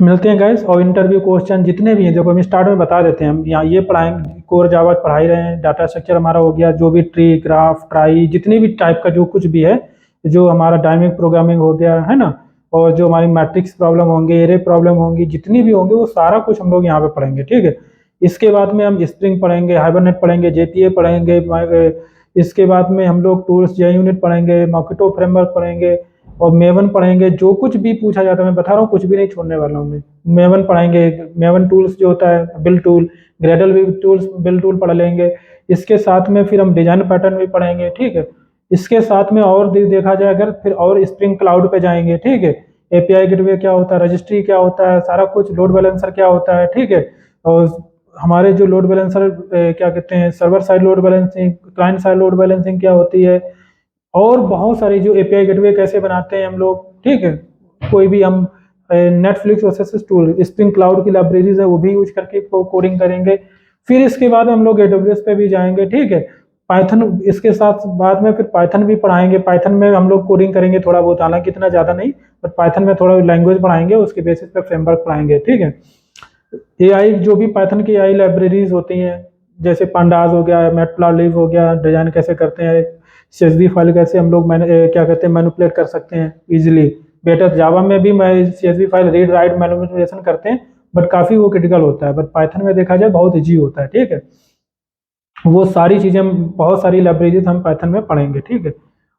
[SPEAKER 1] मिलते हैं गाइस। और इंटरव्यू क्वेश्चन जितने भी हैं देखो हम स्टार्ट में बता देते हैं, हम यहाँ ये पढ़ाएंगे, कोर जावा पढ़ा ही रहे हैं, डाटा स्ट्रक्चर हमारा हो गया, जो भी ट्री ग्राफ ट्राई जितनी भी टाइप का जो कुछ भी है, जो हमारा डायनेमिक प्रोग्रामिंग हो गया है ना, और जो हमारी मैट्रिक्स प्रॉब्लम होंगे, एरे प्रॉब्लम होंगी, जितनी भी होंगे वो सारा कुछ हम लोग यहाँ पे पढ़ेंगे, ठीक है। इसके बाद में हम स्प्रिंग पढ़ेंगे, हाइबरनेट पढ़ेंगे, जेपीए पढ़ेंगे, इसके बाद में हम लोग टूल्स JUnit पढ़ेंगे, मॉकेटो फ्रेमवर्क पढ़ेंगे और मेवन पढ़ेंगे। जो कुछ भी पूछा जाता है मैं बता रहा हूँ, कुछ भी नहीं छोड़ने वाला हूँ मैं। मेवन पढ़ेंगे, मेवन टूल्स जो होता है बिल टूल, ग्रेडल भी टूल्स बिल टूल पढ़ लेंगे। इसके साथ में फिर हम डिजाइन पैटर्न भी पढ़ेंगे, ठीक है। इसके साथ में और देखा जाए अगर फिर और स्प्रिंग क्लाउड पे जाएंगे, ठीक है। API गेटवे क्या होता है, रजिस्ट्री क्या होता है, सारा कुछ, लोड बैलेंसर क्या होता है, ठीक है। और हमारे जो लोड बैलेंसर क्या कहते हैं, server side load balancing, client side load balancing क्या होती है, और बहुत सारी जो API गेटवे कैसे बनाते हैं हम लोग, ठीक है। कोई भी हम Netflix OSS tool, spring cloud की लाइब्रेरीज है वो भी यूज करके कोडिंग करेंगे। फिर इसके बाद हम लोग AWS पे भी जाएंगे, ठीक है। पाइथन इसके साथ बाद में फिर पाइथन भी पढ़ाएंगे, पाइथन में हम लोग कोडिंग करेंगे थोड़ा बहुत, हालांकि इतना ज़्यादा नहीं, बट पाइथन में थोड़ा लैंग्वेज पढ़ाएंगे, उसके बेसिस पे फ्रेमवर्क पढ़ाएंगे, ठीक है। AI जो भी पाइथन की AI लाइब्रेरीज होती हैं, जैसे पांडास हो गया, मैटप्लॉलिब हो गया, डिजाइन कैसे करते हैं, CSV फाइल कैसे हम लोग क्या कहते हैं मैनिपुलेट कर सकते हैं इजीली। बेटर जावा में भी मैं CSV file read write manipulation करते हैं, बट काफ़ी वो क्रिटिकल होता है, बट पाइथन में देखा जाए बहुत ईजी होता है, ठीक है। वो सारी चीज़ें हम, बहुत सारी लाइब्रेरीज हम पाइथन में पढ़ेंगे, ठीक है।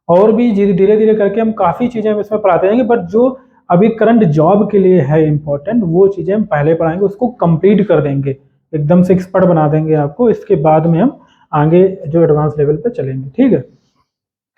[SPEAKER 1] और भी धीरे धीरे करके हम काफ़ी चीज़ें हम इसमें पढ़ाते जाएंगे, बट जो अभी करंट जॉब के लिए है इंपॉर्टेंट वो चीज़ें हम पहले पढ़ाएंगे, उसको कंप्लीट कर देंगे, एकदम से एक्सपर्ट बना देंगे आपको। इसके बाद में हम आगे जो एडवांस लेवल पे चलेंगे, ठीक है।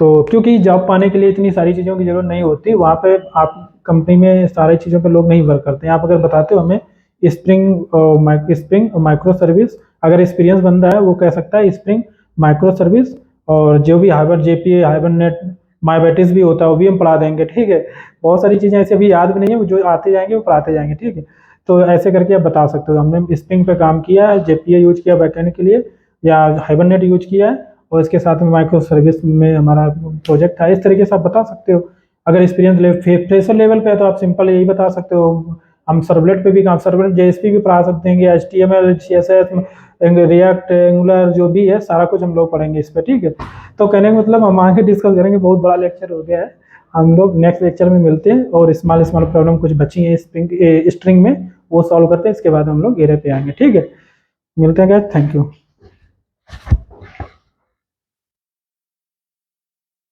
[SPEAKER 1] तो क्योंकि जॉब पाने के लिए इतनी सारी चीज़ों की जरूरत नहीं होती, वहाँ पे आप कंपनी में सारी चीज़ों पे लोग नहीं वर्क करते हैं। आप अगर बताते हो हमें स्प्रिंग माइक्रो सर्विस, अगर एक्सपीरियंस बंदा है वो कह सकता है स्प्रिंग माइक्रो सर्विस, और जो भी JPA हाइबरनेट माइबेटिस भी होता है वो भी हम पढ़ा देंगे, ठीक है। बहुत सारी चीज़ें ऐसे अभी याद भी नहीं है, जो आते जाएंगे वो पढ़ाते जाएंगे, ठीक है। तो ऐसे करके आप बता सकते हो हमने स्प्रिंग पे काम किया है, JPA यूज किया बैकएंड के लिए, या हाइबरनेट यूज किया है, और इसके साथ में माइक्रो सर्विस में हमारा प्रोजेक्ट था। इस तरीके से आप बता सकते हो। अगर एक्सपीरियंस फ्रेशर लेवल पे है तो आप सिंपल यही बता सकते हो। हम सर्वलेट पे भी काम, सर्वलेट JSP भी पढ़ा सकते हैं, HTML CSS रिएक्ट एंगुलर जो भी है सारा कुछ हम लोग पढ़ेंगे इस पर, ठीक है। तो कहने का मतलब हम आगे डिस्कस करेंगे, बहुत बड़ा लेक्चर हो गया है। हम लोग नेक्स्ट लेक्चर में मिलते हैं और स्मॉल प्रॉब्लम कुछ बची है स्ट्रिंग में वो सॉल्व करते हैं, इसके बाद हम लोग एरे पे आएंगे, ठीक है। मिलते हैं, थैंक यू।